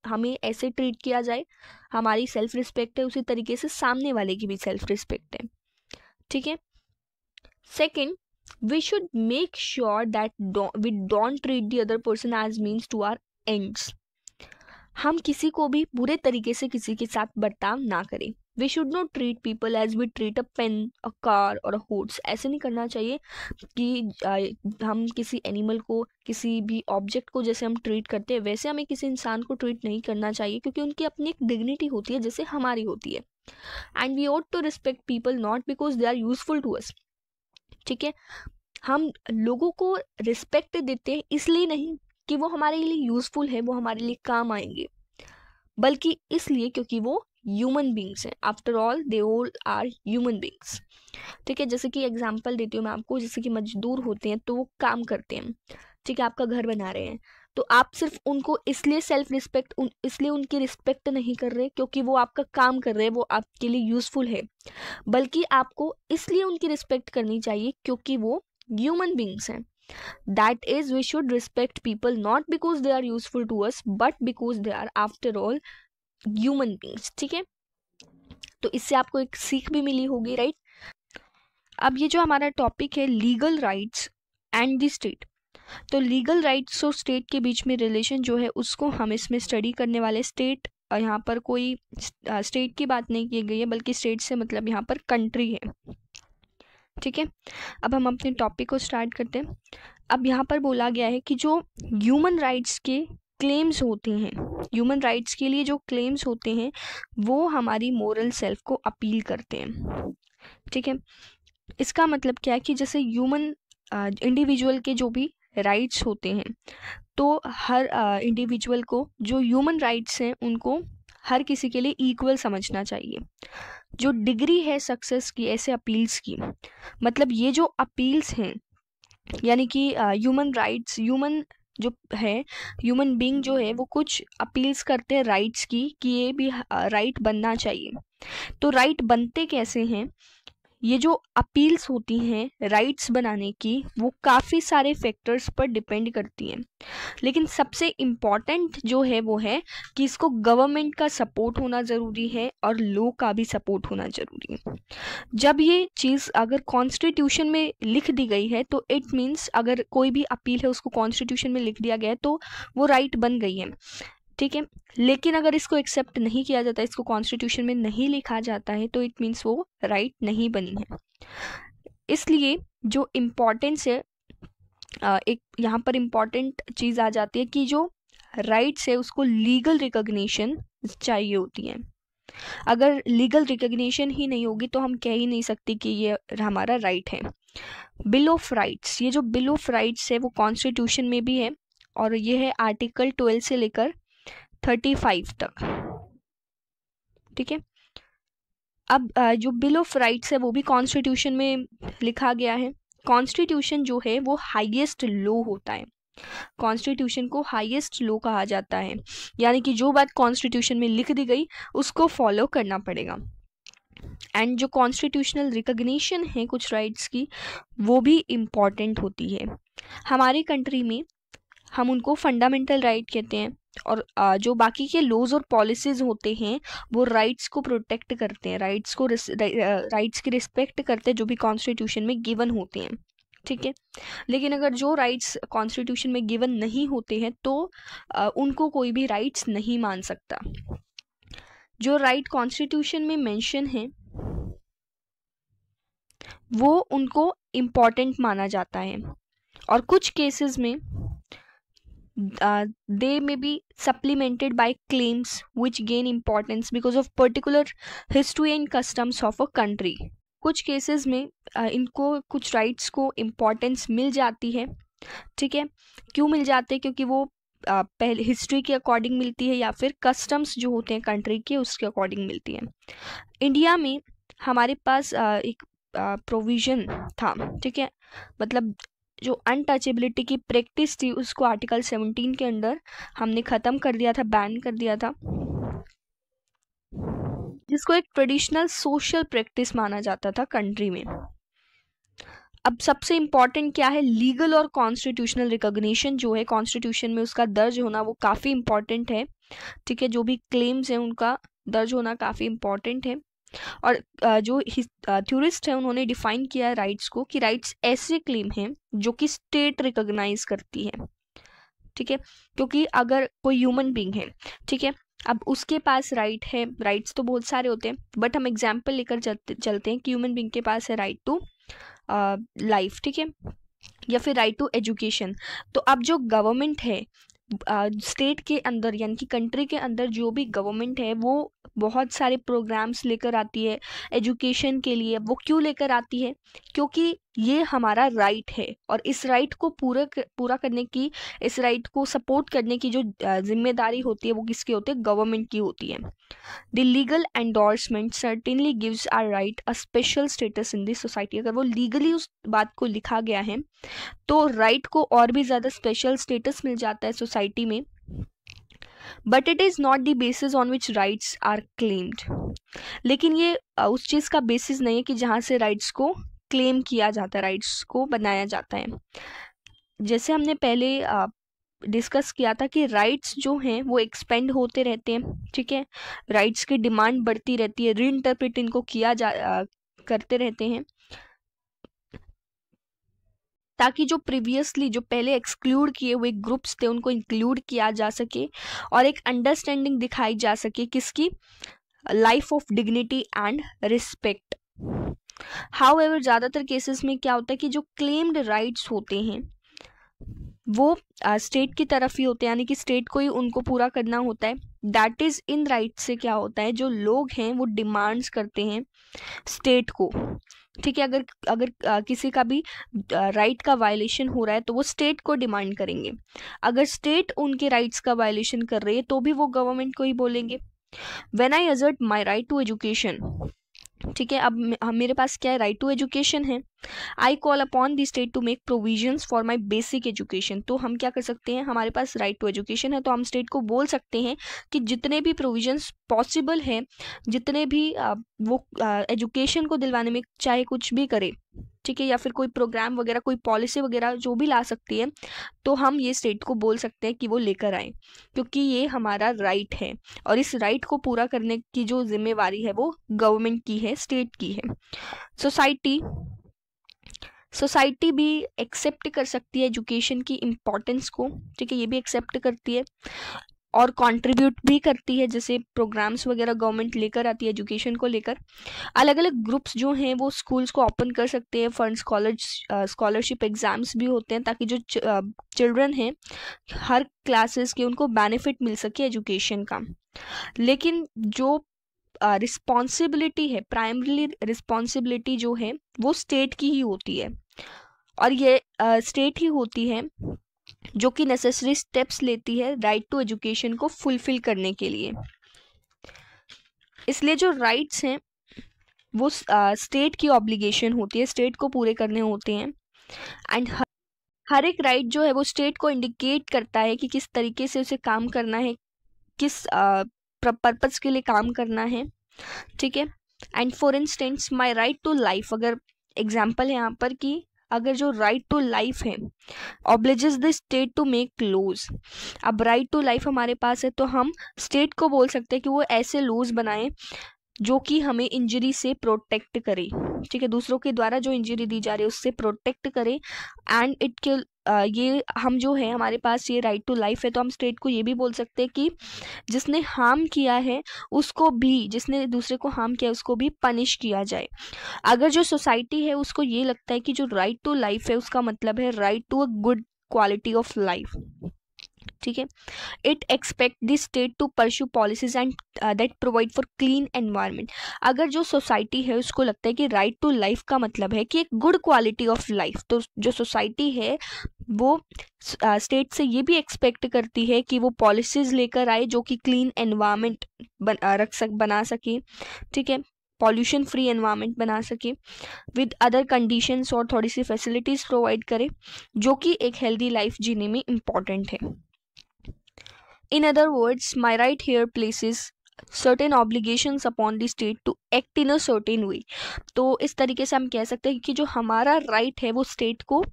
हमें ऐसे ट्रीट किया जाए, हमारी सेल्फ रिस्पेक्ट है, उसी तरीके से सामने वाले की भी सेल्फ रिस्पेक्ट है, ठीक है। Second, we should make sure that we don't treat the other person as means to our ends. हम किसी को भी बुरे तरीके से किसी के साथ बर्ताव ना करें। We should not treat people as we treat a pen, a car or a horse. ऐसे नहीं करना चाहिए कि हम किसी एनिमल को, किसी भी ऑब्जेक्ट को जैसे हम ट्रीट करते हैं वैसे हमें किसी इंसान को ट्रीट नहीं करना चाहिए, क्योंकि उनकी अपनी एक डिग्निटी होती है जैसे हमारी होती है। And we ought to respect people not because they are useful to us, ठीक है। हम लोगों को रिस्पेक्ट देते हैं इसलिए नहीं कि वो हमारे लिए यूजफुल है, वो हमारे लिए काम आएंगे, बल्कि इसलिए क्योंकि वो ह्यूमन बींग्स हैं। After all they all are human beings, ठीक है। जैसे कि एग्जांपल देती हूँ मैं आपको, जैसे कि मजदूर होते हैं तो वो काम करते हैं, ठीक है, आपका घर बना रहे हैं, तो आप सिर्फ उनको इसलिए इसलिए उनकी रिस्पेक्ट नहीं कर रहे क्योंकि वो आपका काम कर रहे हैं, वो आपके लिए यूजफुल है, बल्कि आपको इसलिए उनकी रिस्पेक्ट करनी चाहिए क्योंकि वो ह्यूमन बींग्स हैं. That is, we should respect people not because they are useful to us, but because they are after all human beings. ठीक है, तो इससे आपको एक सीख भी मिली होगी, राइट. अब ये जो हमारा टॉपिक है legal rights and the state, तो लीगल राइट्स और स्टेट के बीच में रिलेशन जो है उसको हम इसमें स्टडी करने वाले. स्टेट, यहाँ पर कोई स्टेट की बात नहीं की गई है, बल्कि स्टेट से मतलब यहाँ पर कंट्री है. ठीक है, अब हम अपने टॉपिक को स्टार्ट करते हैं. अब यहाँ पर बोला गया है कि जो ह्यूमन राइट्स के क्लेम्स होते हैं, ह्यूमन राइट्स के लिए जो क्लेम्स होते हैं वो हमारी मोरल सेल्फ को अपील करते हैं. ठीक है, इसका मतलब क्या है कि जैसे ह्यूमन इंडिविजुअल के जो भी राइट्स होते हैं, तो हर इंडिविजुअल को जो ह्यूमन राइट्स हैं उनको हर किसी के लिए इक्वल समझना चाहिए. जो डिग्री है सक्सेस की ऐसे अपील्स की, मतलब ये जो अपील्स हैं यानी कि ह्यूमन राइट्स, ह्यूमन जो है, ह्यूमन बीइंग जो है वो कुछ अपील्स करते हैं राइट्स की कि ये भी राइट बनना चाहिए. तो राइट बनते कैसे हैं, ये जो अपील्स होती हैं राइट्स बनाने की वो काफ़ी सारे फैक्टर्स पर डिपेंड करती हैं. लेकिन सबसे इम्पॉर्टेंट जो है वो है कि इसको गवर्नमेंट का सपोर्ट होना ज़रूरी है और लॉ का भी सपोर्ट होना ज़रूरी है. जब ये चीज़ अगर कॉन्स्टिट्यूशन में लिख दी गई है तो इट मीन्स अगर कोई भी अपील है उसको कॉन्स्टिट्यूशन में लिख दिया गया है तो वो राइट बन गई है. ठीक है, लेकिन अगर इसको एक्सेप्ट नहीं किया जाता, इसको कॉन्स्टिट्यूशन में नहीं लिखा जाता है तो इट मीन्स वो राइट नहीं बनी है. इसलिए जो इम्पोर्टेंस है, एक यहाँ पर इम्पॉर्टेंट चीज़ आ जाती है कि जो राइट्स है उसको लीगल रिकॉग्निशन चाहिए होती है. अगर लीगल रिकॉग्निशन ही नहीं होगी तो हम कह ही नहीं सकते कि ये हमारा राइट है. बिल ऑफ राइट्स, ये जो बिल ऑफ राइट्स है वो कॉन्स्टिट्यूशन में भी है और ये है आर्टिकल 12 से लेकर 35 तक. ठीक है, अब जो बिल ऑफ राइट्स है वो भी कॉन्स्टिट्यूशन में लिखा गया है. कॉन्स्टिट्यूशन जो है वो हाईएस्ट लॉ होता है, कॉन्स्टिट्यूशन को हाईएस्ट लॉ कहा जाता है, यानी कि जो बात कॉन्स्टिट्यूशन में लिख दी गई उसको फॉलो करना पड़ेगा. एंड जो कॉन्स्टिट्यूशनल रिकॉग्निशन है कुछ राइट्स की वो भी इम्पॉर्टेंट होती है. हमारी कंट्री में हम उनको फंडामेंटल राइट कहते हैं और जो बाकी के लॉज और पॉलिसीज होते हैं वो राइट्स को प्रोटेक्ट करते हैं, राइट्स की रिस्पेक्ट करते हैं जो भी कॉन्स्टिट्यूशन में गिवन होते हैं. ठीक है, लेकिन अगर जो राइट्स कॉन्स्टिट्यूशन में गिवन नहीं होते हैं तो उनको कोई भी राइट्स नहीं मान सकता. जो राइट कॉन्स्टिट्यूशन में मेंशन है वो उनको इम्पॉर्टेंट माना जाता है और कुछ केसेस में they may be supplemented by claims which gain importance because of particular history and customs of a country. कुछ केसेस में इनको कुछ राइट्स को इम्पोर्टेंस मिल जाती है. ठीक है, क्यों मिल जाते हैं, क्योंकि वो पहले हिस्ट्री के अकॉर्डिंग मिलती है या फिर कस्टम्स जो होते हैं कंट्री के उसके अकॉर्डिंग मिलती है. इंडिया में हमारे पास एक प्रोविज़न था. ठीक है, मतलब जो अनटचेबिलिटी की प्रैक्टिस थी उसको आर्टिकल 17 के अंदर हमने ख़त्म कर दिया था, बैन कर दिया था, जिसको एक ट्रेडिशनल सोशल प्रैक्टिस माना जाता था कंट्री में. अब सबसे इम्पॉर्टेंट क्या है, लीगल और कॉन्स्टिट्यूशनल रिकॉग्निशन जो है कॉन्स्टिट्यूशन में उसका दर्ज होना वो काफ़ी इम्पॉर्टेंट है. ठीक है, जो भी क्लेम्स हैं उनका दर्ज होना काफ़ी इम्पॉर्टेंट है. और जो थ्योरिस्ट है उन्होंने डिफाइन किया है राइट्स को कि राइट्स ऐसे क्लेम हैं जो कि स्टेट रिकॉग्नाइज करती है. ठीक है, क्योंकि अगर कोई ह्यूमन बीइंग है, ठीक है, अब उसके पास राइट है, राइट्स तो बहुत सारे होते हैं बट हम एग्जाम्पल लेकर चलते हैं कि ह्यूमन बीइंग के पास है राइट टू लाइफ. ठीक है, या फिर राइट टू एजुकेशन. तो अब जो गवर्नमेंट है स्टेट के अंदर यानी कि कंट्री के अंदर जो भी गवर्नमेंट है वो बहुत सारे प्रोग्राम्स लेकर आती है एजुकेशन के लिए। वो क्यों लेकर आती है? क्योंकि ये हमारा राइट है, और इस राइट को पूरा करने की, इस राइट को सपोर्ट करने की जो जिम्मेदारी होती है वो किसकी होती है? गवर्नमेंट की होती है। The legal endorsement certainly gives our right a special status in this society. अगर वो लीगली उस बात को लिखा गया है तो राइट को और भी ज़्यादा स्पेशल स्टेटस मिल जाता है सोसाइटी में। But it is not the basis on which rights are claimed. लेकिन ये उस चीज़ का बेसिस नहीं है कि जहाँ से राइट्स को क्लेम किया जाता है, राइट्स को बनाया जाता है। जैसे हमने पहले डिस्कस किया था कि राइट्स जो हैं वो एक्सपेंड होते रहते हैं, ठीक है। राइट्स की डिमांड बढ़ती रहती है, रीइंटरप्रेट इनको करते रहते हैं, ताकि जो प्रीवियसली जो पहले एक्सक्लूड किए हुए ग्रुप्स थे उनको इंक्लूड किया जा सके और एक अंडरस्टैंडिंग दिखाई जा सके किसकी? Life of dignity and respect. However ज़्यादातर केसेस में क्या होता है कि जो क्लेम्ड राइट्स होते हैं वो स्टेट की तरफ ही होते हैं, यानी कि स्टेट को ही उनको पूरा करना होता है। दैट इज़ इन राइट से क्या होता है, जो लोग हैं वो डिमांड्स करते हैं स्टेट को, ठीक है। अगर अगर किसी का भी राइट का वायलेशन हो रहा है तो वो स्टेट को डिमांड करेंगे। अगर स्टेट उनके राइट्स का वायलेशन कर रही है तो भी वो गवर्नमेंट को ही बोलेंगे। When I assert my right to education, ठीक है, अब मेरे पास क्या है? राइट टू एजुकेशन है। I call upon the state to make provisions for my basic education. तो हम क्या कर सकते हैं? हमारे पास राइट टू एजुकेशन है तो हम स्टेट को बोल सकते हैं कि जितने भी प्रोविजंस पॉसिबल है, जितने भी वो एजुकेशन को दिलवाने में चाहे कुछ भी करे, ठीक है, या फिर कोई प्रोग्राम वगैरह, कोई पॉलिसी वगैरह जो भी ला सकती है, तो हम ये स्टेट को बोल सकते हैं कि वो लेकर आए, क्योंकि ये हमारा राइट है और इस राइट को पूरा करने की जो जिम्मेवारी है वो गवर्नमेंट की है, स्टेट की है। सोसाइटी भी एक्सेप्ट कर सकती है एजुकेशन की इम्पोर्टेंस को, ठीक है, ये भी एक्सेप्ट करती है और कंट्रीब्यूट भी करती है। जैसे प्रोग्राम्स वगैरह गवर्नमेंट लेकर आती है एजुकेशन को लेकर। अलग अलग ग्रुप्स जो हैं वो स्कूल्स को ओपन कर सकते हैं, फंड स्कॉलरशिप एग्जाम्स भी होते हैं, ताकि जो चिल्ड्रन हैं हर क्लासेस के उनको बेनिफिट मिल सके एजुकेशन का। लेकिन जो रिस्पॉन्सिबिलिटी है, प्राइमरीली रिस्पॉन्सिबिलिटी जो है वो स्टेट की ही होती है, और ये स्टेट ही होती है जो कि नेसेसरी स्टेप्स लेती है राइट टू एजुकेशन को फुलफिल करने के लिए। इसलिए जो राइट्स हैं वो स्टेट की ऑब्लिगेशन होती है, स्टेट को पूरे करने होते हैं। एंड हर एक राइट जो है वो स्टेट को इंडिकेट करता है कि किस तरीके से उसे काम करना है, किस पर्पस के लिए काम करना है, ठीक है। And for instance my right to life, अगर एग्जाम्पल है यहाँ पर कि अगर जो राइट टू लाइफ है obliges the state to make laws. अब राइट टू लाइफ हमारे पास है तो हम स्टेट को बोल सकते हैं कि वो ऐसे लॉज बनाए जो कि हमें इंजरी से प्रोटेक्ट करे, ठीक है, दूसरों के द्वारा जो इंजरी दी जा रही है उससे प्रोटेक्ट करे। एंड इट के ये हम जो है हमारे पास ये राइट टू लाइफ है तो हम स्टेट को ये भी बोल सकते हैं कि जिसने हार्म किया है उसको भी, जिसने दूसरे को हार्म किया है उसको भी पनिश किया जाए। अगर जो सोसाइटी है उसको ये लगता है कि जो राइट टू लाइफ है उसका मतलब है right to a good quality of life, ठीक है, it expect the state to pursue policies and that provide for clean environment. अगर जो सोसाइटी है उसको लगता है कि राइट टू लाइफ का मतलब है कि एक गुड क्वालिटी ऑफ लाइफ, तो जो सोसाइटी है वो स्टेट से ये भी एक्सपेक्ट करती है कि वो पॉलिसीज लेकर आए जो कि क्लीन एनवायरनमेंट बना सके, ठीक है, पॉल्यूशन फ्री एनवायरनमेंट बना सके, विद अदर कंडीशंस और थोड़ी सी फैसिलिटीज़ प्रोवाइड करे जो कि एक हेल्दी लाइफ जीने में इम्पॉर्टेंट है। In other words, my right here places certain obligations upon the state to act in a certain way. तो इस तरीके से हम कह सकते हैं कि जो हमारा राइट है वो स्टेट को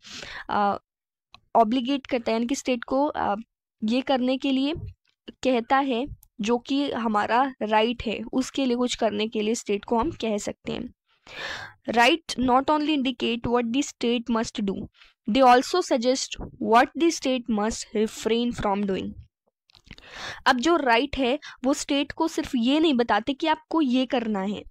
ऑब्लिगेट करता है, यानी कि स्टेट को ये करने के लिए कहता है जो कि हमारा राइट है, उसके लिए कुछ करने के लिए स्टेट को हम कह सकते हैं। Right not only indicate what the state must do, they also suggest what the state must refrain from doing. अब जो राइट है वो स्टेट को सिर्फ ये नहीं बताते कि आपको ये करना है,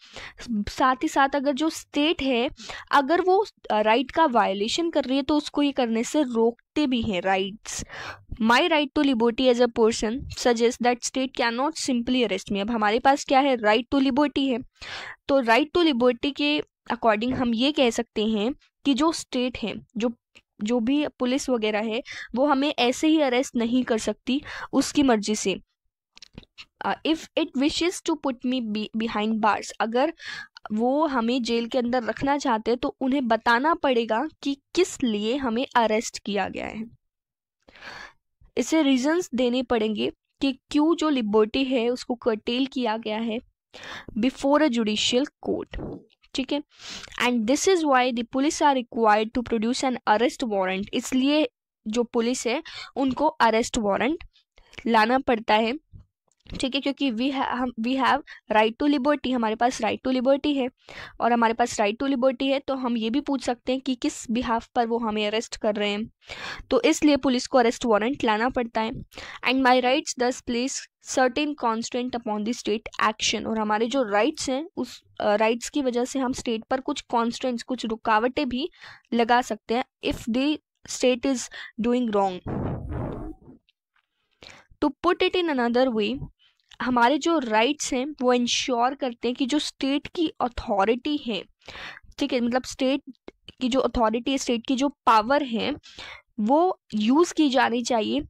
साथ ही साथ अगर जो स्टेट है अगर वो राइट का वायलेशन कर रही है तो उसको ये करने से रोकते भी हैं। Rights, my right to liberty as a person suggest that state can not simply arrest me. अब हमारे पास क्या है, राइट टू लिबर्टी है, तो राइट टू लिबर्टी के अकॉर्डिंग हम ये कह सकते हैं कि जो स्टेट है, जो भी पुलिस वगैरह है, वो हमें ऐसे ही अरेस्ट नहीं कर सकती उसकी मर्जी से। If it wishes to put me behind bars, अगर वो हमें जेल के अंदर रखना चाहते हैं तो उन्हें बताना पड़ेगा कि किस लिए हमें अरेस्ट किया गया है। इसे रीजंस देने पड़ेंगे कि क्यों जो लिबर्टी है उसको कर्टेल किया गया है बिफोर अ जुडिशियल कोर्ट। ठीक है, and this is why the police are required to produce an arrest warrant. इसलिए जो पुलिस है उनको अरेस्ट वारंट लाना पड़ता है। ठीक है, क्योंकि we have right to liberty, हमारे पास राइट टू लिबर्टी है, और हमारे पास राइट टू लिबर्टी है तो हम ये भी पूछ सकते हैं कि किस बिहाफ पर वो हमें अरेस्ट कर रहे हैं, तो इसलिए पुलिस को अरेस्ट वारंट लाना पड़ता है। एंड माई राइट्स दस place certain constant upon the state action, और हमारे जो राइट्स हैं उस राइट्स की वजह से हम स्टेट पर कुछ कॉन्स्टेंट्स, कुछ रुकावटें भी लगा सकते हैं if the state is doing wrong. To put it in another way, हमारे जो राइट्स हैं वो इंश्योर करते हैं कि जो स्टेट की अथॉरिटी है, ठीक है, मतलब स्टेट की जो अथॉरिटी है, स्टेट की जो पावर है वो यूज़ की जानी चाहिए,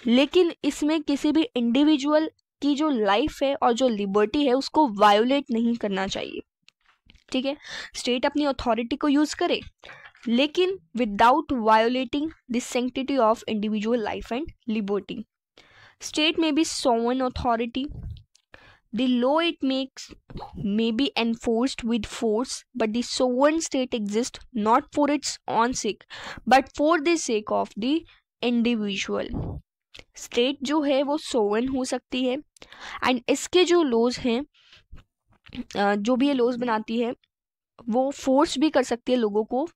लेकिन इसमें किसी भी इंडिविजुअल की जो लाइफ है और जो लिबर्टी है उसको वायोलेट नहीं करना चाहिए। ठीक है, स्टेट अपनी अथॉरिटी को यूज़ करे लेकिन without violating the sanctity of individual life and liberty. State may be sovereign authority. The law it makes may be enforced with force, but the sovereign state exists not for its own sake, but for the sake of the individual. State जो है वो sovereign हो सकती है and इसके जो laws हैं, जो भी ये laws बनाती है वो force भी कर सकती है लोगों को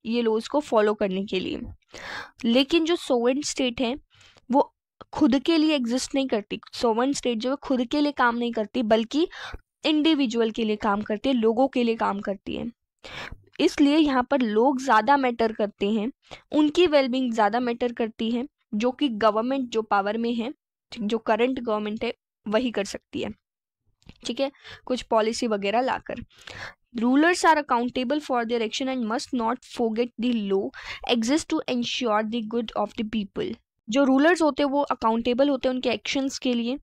ये laws को follow करने के लिए, लेकिन जो sovereign state है वो खुद के लिए एग्जिस्ट नहीं करती। सोवरेन स्टेट जो है खुद के लिए काम नहीं करती बल्कि इंडिविजुअल के लिए काम करती है, लोगों के लिए काम करती है। इसलिए यहाँ पर लोग ज़्यादा मैटर करते हैं, उनकी वेलबींग ज़्यादा मैटर करती है, जो कि गवर्नमेंट जो पावर में है, जो करंट गवर्नमेंट है वही कर सकती है। ठीक है, कुछ पॉलिसी वगैरह लाकर। Rulers are accountable for their action and must not forget the law exist to ensure the good of the people. जो रूलर्स होते हैं वो अकाउंटेबल होते हैं उनके एक्शंस के लिए,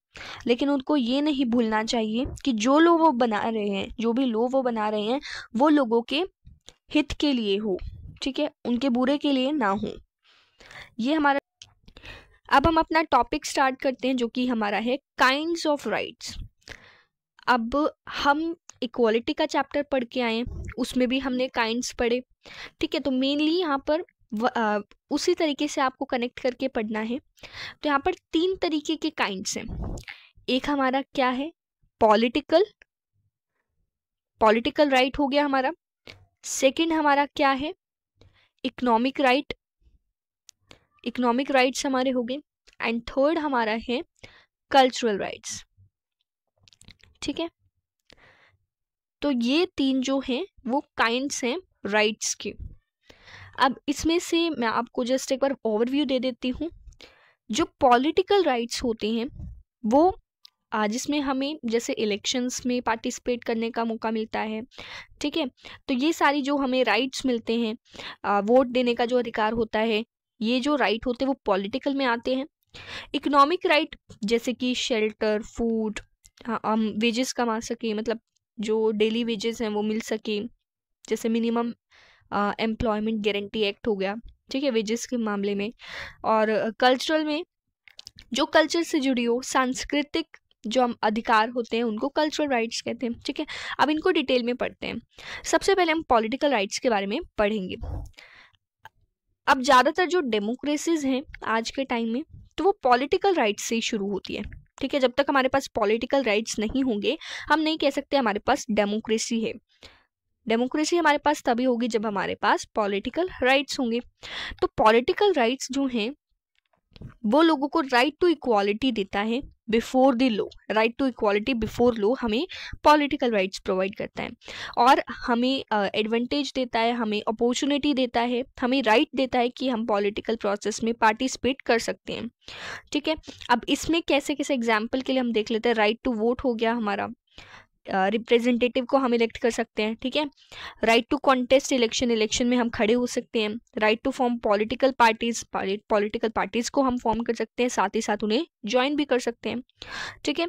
लेकिन उनको ये नहीं भूलना चाहिए कि जो लॉ वो बना रहे हैं, जो भी लॉ वो बना रहे हैं वो लोगों के हित के लिए हो, ठीक है, उनके बुरे के लिए ना हो। ये हमारा। अब हम अपना टॉपिक स्टार्ट करते हैं जो कि हमारा है काइंड्स ऑफ राइट्स। अब हम इक्वालिटी का चैप्टर पढ़ के आए, उसमें भी हमने काइंड्स पढ़े। ठीक है, तो मेनली यहाँ पर उसी तरीके से आपको कनेक्ट करके पढ़ना है। तो यहाँ पर 3 तरीके के काइंड्स हैं। एक हमारा क्या है, पॉलिटिकल राइट हो गया हमारा। सेकंड हमारा क्या है, इकोनॉमिक राइट्स हमारे हो गए। एंड थर्ड हमारा है कल्चरल राइट्स। ठीक है, तो ये 3 जो हैं वो काइंड्स हैं राइट्स के। अब इसमें से मैं आपको जस्ट एक बार ओवरव्यू दे देती हूँ। जो पॉलिटिकल राइट्स होते हैं वो जिसमें हमें जैसे इलेक्शंस में पार्टिसिपेट करने का मौका मिलता है, ठीक है, तो ये सारी जो हमें राइट्स मिलते हैं, वोट देने का जो अधिकार होता है, ये जो राइट होते हैं वो पॉलिटिकल में आते हैं। इकोनॉमिक राइट जैसे कि शेल्टर, फूड, हम वेजेस कमा सके, मतलब जो डेली वेजेस हैं वो मिल सके, जैसे मिनिमम एम्प्लॉयमेंट गारंटी एक्ट हो गया, ठीक है, वेजेस के मामले में। और कल्चरल में जो कल्चर से जुड़ी हो, सांस्कृतिक जो हम अधिकार होते हैं उनको कल्चरल राइट्स कहते हैं। ठीक है, अब इनको डिटेल में पढ़ते हैं। सबसे पहले हम पॉलिटिकल राइट्स के बारे में पढ़ेंगे। अब ज़्यादातर जो डेमोक्रेसीज हैं आज के टाइम में, तो वो पॉलिटिकल राइट्स से ही शुरू होती है। ठीक है, जब तक हमारे पास पॉलिटिकल राइट्स नहीं होंगे हम नहीं कह सकते हमारे पास डेमोक्रेसी है। डेमोक्रेसी हमारे पास तभी होगी जब हमारे पास पॉलिटिकल राइट्स होंगे। तो पॉलिटिकल राइट्स जो हैं वो लोगों को राइट टू इक्वालिटी देता है before the law, right to equality before law हमें पॉलिटिकल राइट्स प्रोवाइड करता है, और हमें एडवांटेज देता है, हमें अपॉर्चुनिटी देता है, हमें राइट देता है कि हम पॉलिटिकल प्रोसेस में पार्टिसिपेट कर सकते हैं। ठीक है, अब इसमें कैसे कैसे एग्जाम्पल के लिए हम देख लेते हैं। राइट टू वोट हो गया हमारा, रिप्रेजेंटेटिव को हम इलेक्ट कर सकते हैं। ठीक है, right to contest election, election में हम खड़े हो सकते हैं। Right to form political parties, political parties को हम फॉर्म कर सकते हैं, साथ ही साथ उन्हें ज्वाइन भी कर सकते हैं। ठीक है,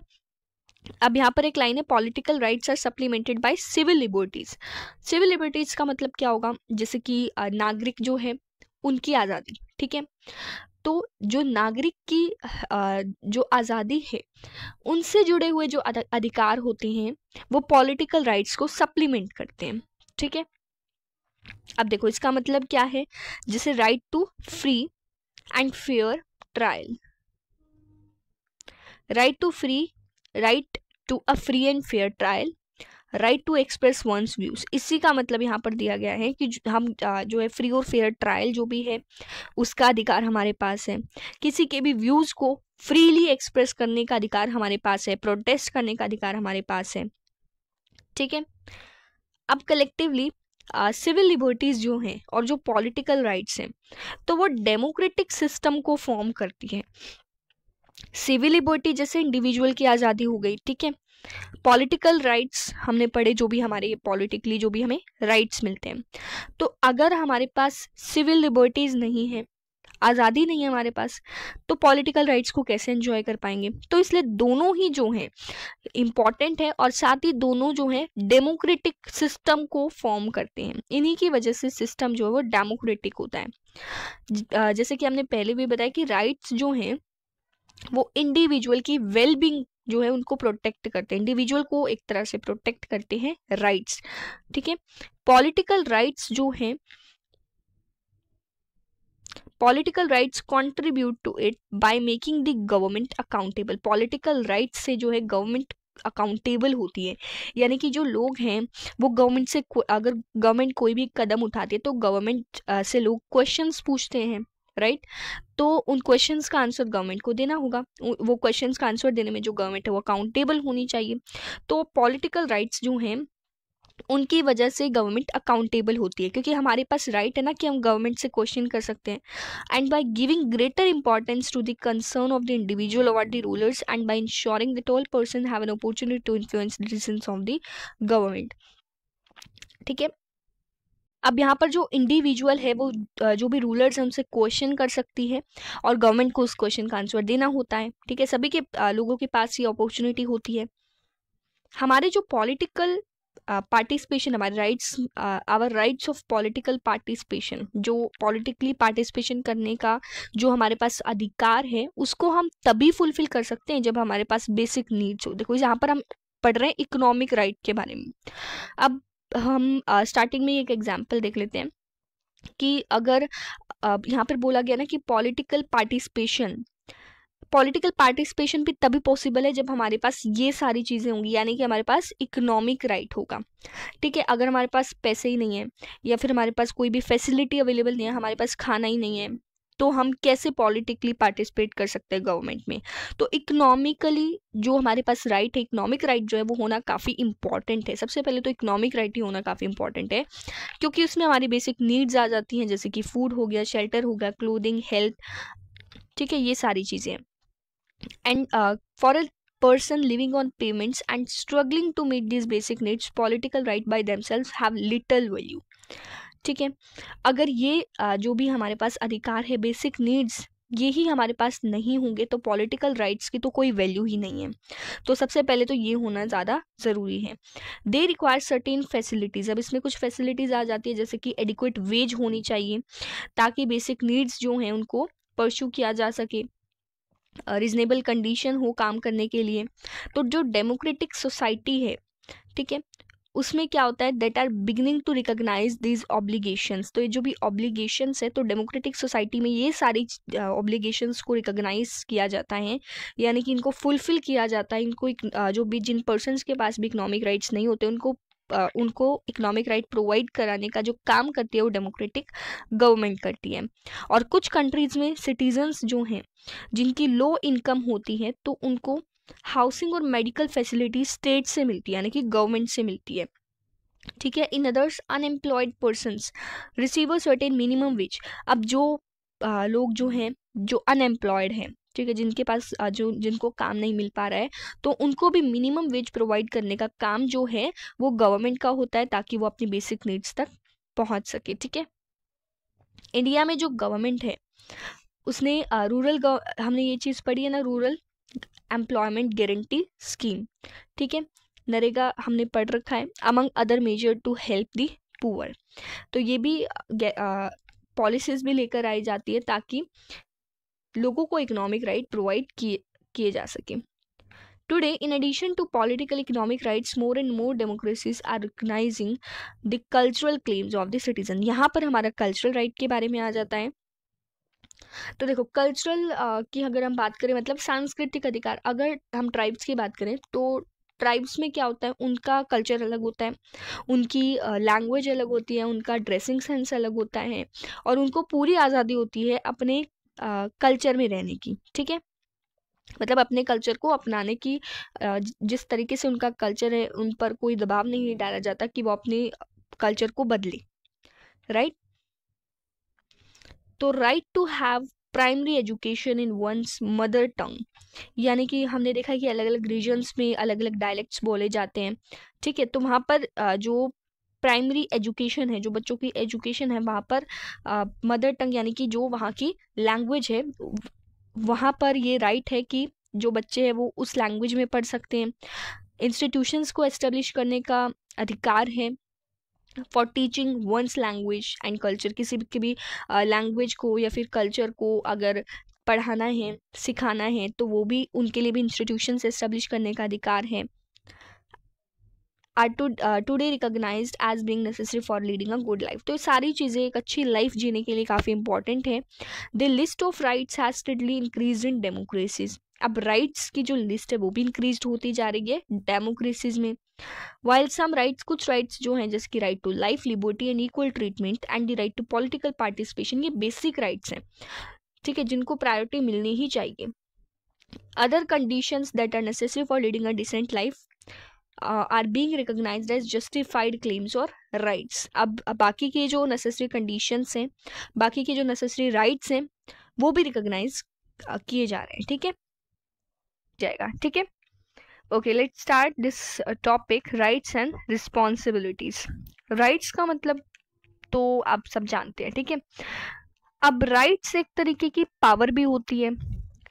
अब यहाँ पर एक लाइन है, political rights are supplemented by civil liberties. Civil liberties का मतलब क्या होगा, जैसे कि नागरिक जो है उनकी आज़ादी। ठीक है, तो जो नागरिक की जो आज़ादी है उनसे जुड़े हुए जो अधिकार होते हैं वो पॉलिटिकल राइट्स को सप्लीमेंट करते हैं। ठीक है, अब देखो इसका मतलब क्या है, जैसे right to free and fair trial, right to free, right to a free and fair trial, right to express one's views. इसी का मतलब यहाँ पर दिया गया है कि हम जो है फ्री और फेयर ट्रायल जो भी है उसका अधिकार हमारे पास है, किसी के भी व्यूज को फ्रीली एक्सप्रेस करने का अधिकार हमारे पास है, प्रोटेस्ट करने का अधिकार हमारे पास है। ठीक है, अब कलेक्टिवली सिविल लिबर्टीज जो हैं और जो पॉलिटिकल राइट्स हैं तो वो डेमोक्रेटिक सिस्टम को फॉर्म करती है। सिविल लिबर्टी जैसे इंडिविजुअल की आज़ादी हो गई। ठीक है, पॉलिटिकल राइट्स हमने पढ़े, जो भी हमारे पॉलिटिकली जो भी हमें राइट्स मिलते हैं। तो अगर हमारे पास सिविल लिबर्टीज नहीं है, आज़ादी नहीं है हमारे पास, तो पॉलिटिकल राइट्स को कैसे एंजॉय कर पाएंगे। तो इसलिए दोनों ही जो हैं इम्पॉर्टेंट है, और साथ ही दोनों जो हैं डेमोक्रेटिक सिस्टम को फॉर्म करते हैं। इन्हीं की वजह से सिस्टम जो है वो डेमोक्रेटिक होता है। जैसे कि हमने पहले भी बताया कि राइट्स जो हैं वो इंडिविजुअल की वेलबींग जो है उनको प्रोटेक्ट करते हैं, इंडिविजुअल को एक तरह से प्रोटेक्ट करते हैं राइट्स। ठीक है, पॉलिटिकल राइट्स जो हैं, political rights contribute to it by making the government accountable. Political rights से जो है गवर्नमेंट अकाउंटेबल होती है, यानी कि जो लोग हैं वो गवर्नमेंट से अगर गवर्नमेंट कोई भी कदम उठाती है तो गवर्नमेंट से लोग क्वेश्चंस पूछते हैं, राइट। तो उन क्वेश्चंस का आंसर गवर्नमेंट को देना होगा, वो क्वेश्चंस का आंसर देने में जो गवर्नमेंट है वो अकाउंटेबल होनी चाहिए। तो पॉलिटिकल राइट्स जो हैं उनकी वजह से गवर्नमेंट अकाउंटेबल होती है, क्योंकि हमारे पास राइट है ना कि हम गवर्नमेंट से क्वेश्चन कर सकते हैं। And by giving greater importance to the concern of the individual over the rulers and by ensuring that all person have an opportunity to influence the decisions of the government. ठीक है, अब यहाँ पर जो individual है वो जो भी रूलर्स हैं उनसे क्वेश्चन कर सकती है और गवर्नमेंट को उस क्वेश्चन का आंसर देना होता है। ठीक है, सभी के लोगों के पास ये अपॉर्चुनिटी होती है। हमारे जो पॉलिटिकल पार्टिसिपेशन, हमारे rights, our rights of political participation, जो पॉलिटिकली पार्टिसिपेशन करने का जो हमारे पास अधिकार है उसको हम तभी फुलफिल कर सकते हैं जब हमारे पास बेसिक नीड्स हो। देखो यहाँ पर हम पढ़ रहे हैं इकोनॉमिक राइट के बारे में। अब हम स्टार्टिंग में एक एग्जांपल देख लेते हैं कि अगर यहाँ पर बोला गया ना कि पॉलिटिकल पार्टिसिपेशन भी तभी पॉसिबल है जब हमारे पास ये सारी चीज़ें होंगी, यानी कि हमारे पास इकोनॉमिक राइट होगा। ठीक है, अगर हमारे पास पैसे ही नहीं है या फिर हमारे पास कोई भी फैसिलिटी अवेलेबल नहीं है, हमारे पास खाना ही नहीं है, तो हम कैसे पॉलिटिकली पार्टिसिपेट कर सकते हैं गवर्नमेंट में। तो इकोनॉमिकली जो हमारे पास राइट है, इकोनॉमिक राइट जो है वो होना काफ़ी इंपॉर्टेंट है। सबसे पहले तो इकोनॉमिक राइट ही होना काफ़ी इंपॉर्टेंट है, क्योंकि उसमें हमारी बेसिक नीड्स आ जाती हैं, जैसे कि फूड हो गया, शेल्टर हो गया, क्लोथिंग, हेल्थ। ठीक है, ये सारी चीज़ें। And for a person living on payments and struggling to meet these basic needs, political right by themselves have little value. ठीक है, अगर ये जो भी हमारे पास अधिकार है, बेसिक नीड्स, ये ही हमारे पास नहीं होंगे तो पॉलिटिकल राइट्स की तो कोई वैल्यू ही नहीं है। तो सबसे पहले तो ये होना ज़्यादा ज़रूरी है। They require certain facilities. अब इसमें कुछ फैसिलिटीज़ आ जाती है, जैसे कि एडिक्वेट वेज होनी चाहिए ताकि बेसिक नीड्स जो हैं उनको परस्यू किया जा सके, रीजनेबल कंडीशन हो काम करने के लिए। तो जो डेमोक्रेटिक सोसाइटी है, ठीक है, उसमें क्या होता है, that are beginning to recognise these obligations. तो ये जो भी ऑब्लिगेशंस है, तो डेमोक्रेटिक सोसाइटी में ये सारी ऑब्लिगेशंस को रिकॉग्नाइज किया जाता है, यानी कि इनको फुलफिल किया जाता है। इनको जो भी जिन पर्सन्स के पास भी इकोनॉमिक राइट्स नहीं होते उनको उनको इकोनॉमिक राइट प्रोवाइड कराने का जो काम करती है वो डेमोक्रेटिक गवर्नमेंट करती है। और कुछ कंट्रीज़ में सिटीजन्स जो हैं जिनकी लो इनकम होती है तो उनको हाउसिंग और मेडिकल फैसिलिटी स्टेट से मिलती है, यानी कि गवर्नमेंट से मिलती है। ठीक है। In others unemployed persons receive a certain minimum wage. अब जो लोग जो हैं जो अनएम्प्लॉयड हैं, ठीक है, जिनके पास जो जिनको काम नहीं मिल पा रहा है, तो उनको भी मिनिमम वेज प्रोवाइड करने का काम जो है वो गवर्नमेंट का होता है ताकि वो अपनी बेसिक नीड्स तक पहुंच सके। ठीक है। इंडिया में जो गवर्नमेंट है उसने हमने ये चीज़ पढ़ी है ना, रूरल एम्प्लॉयमेंट गारंटी स्कीम। ठीक है, नरेगा हमने पढ़ रखा है, among other measure to help the poor. तो ये भी पॉलिसीज भी लेकर आई जाती है ताकि लोगों को इकोनॉमिक राइट प्रोवाइड किए जा सके। Today in addition to political economic rights more and more democracies are recognising the cultural claims of the citizen. यहाँ पर हमारा कल्चरल राइट के बारे में आ जाता है। तो देखो कल्चरल की अगर हम बात करें मतलब सांस्कृतिक अधिकार, अगर हम ट्राइब्स की बात करें तो ट्राइब्स में क्या होता है, उनका कल्चर अलग होता है, उनकी लैंग्वेज अलग होती है, उनका ड्रेसिंग सेंस अलग होता है और उनको पूरी आज़ादी होती है अपने कल्चर में रहने की। ठीक है, मतलब अपने कल्चर को अपनाने की, जिस तरीके से उनका कल्चर है उन पर कोई दबाव नहीं डाला जाता कि वो अपने कल्चर को बदले। राइट। तो right to have primary education in one's mother tongue, यानी कि हमने देखा कि अलग अलग रीजन्स में अलग अलग डायलेक्ट्स बोले जाते हैं। ठीक है, तो वहाँ पर जो प्राइमरी एजुकेशन है, जो बच्चों की एजुकेशन है, वहाँ पर मदर टंग यानी कि जो वहाँ की लैंग्वेज है वहाँ पर ये राइट है कि जो बच्चे हैं वो उस लैंग्वेज में पढ़ सकते हैं। इंस्टीट्यूशंस को एस्टेब्लिश करने का अधिकार है for teaching one's language and culture, किसी भी लैंग्वेज को या फिर कल्चर को अगर पढ़ाना है सिखाना है तो वो भी उनके लिए भी इंस्टीट्यूशंस एस्टेब्लिश करने का अधिकार है। Are today recognised as being necessary for leading a good life. तो ये सारी चीज़ें एक अच्छी लाइफ जीने के लिए काफ़ी इंपॉर्टेंट है। The list of rights has steadily increase in democracies. अब राइट्स की जो लिस्ट है वो भी इंक्रीज होती जा रही है डेमोक्रेसीज में। वाइल सम राइट्स, कुछ राइट्स जो हैं जैसे कि right to life, liberty and equal treatment and the right to political participation, ये बेसिक राइट्स हैं। ठीक है, जिनको प्रायोरिटी मिलनी ही चाहिए। Other conditions that are necessary for leading a decent life are being recognised as justified claims or rights. अब बाकी के जो नेसेसरी कंडीशंस हैं, बाकी के जो नेसेसरी राइट्स हैं वो भी रिकॉग्नाइज किए जा रहे हैं। ठीक है, जाएगा। ठीक है, okay let's start this topic, rights and responsibilities. Rights का मतलब तो आप सब जानते हैं। ठीक है, अब राइट्स एक तरीके की पावर भी होती है।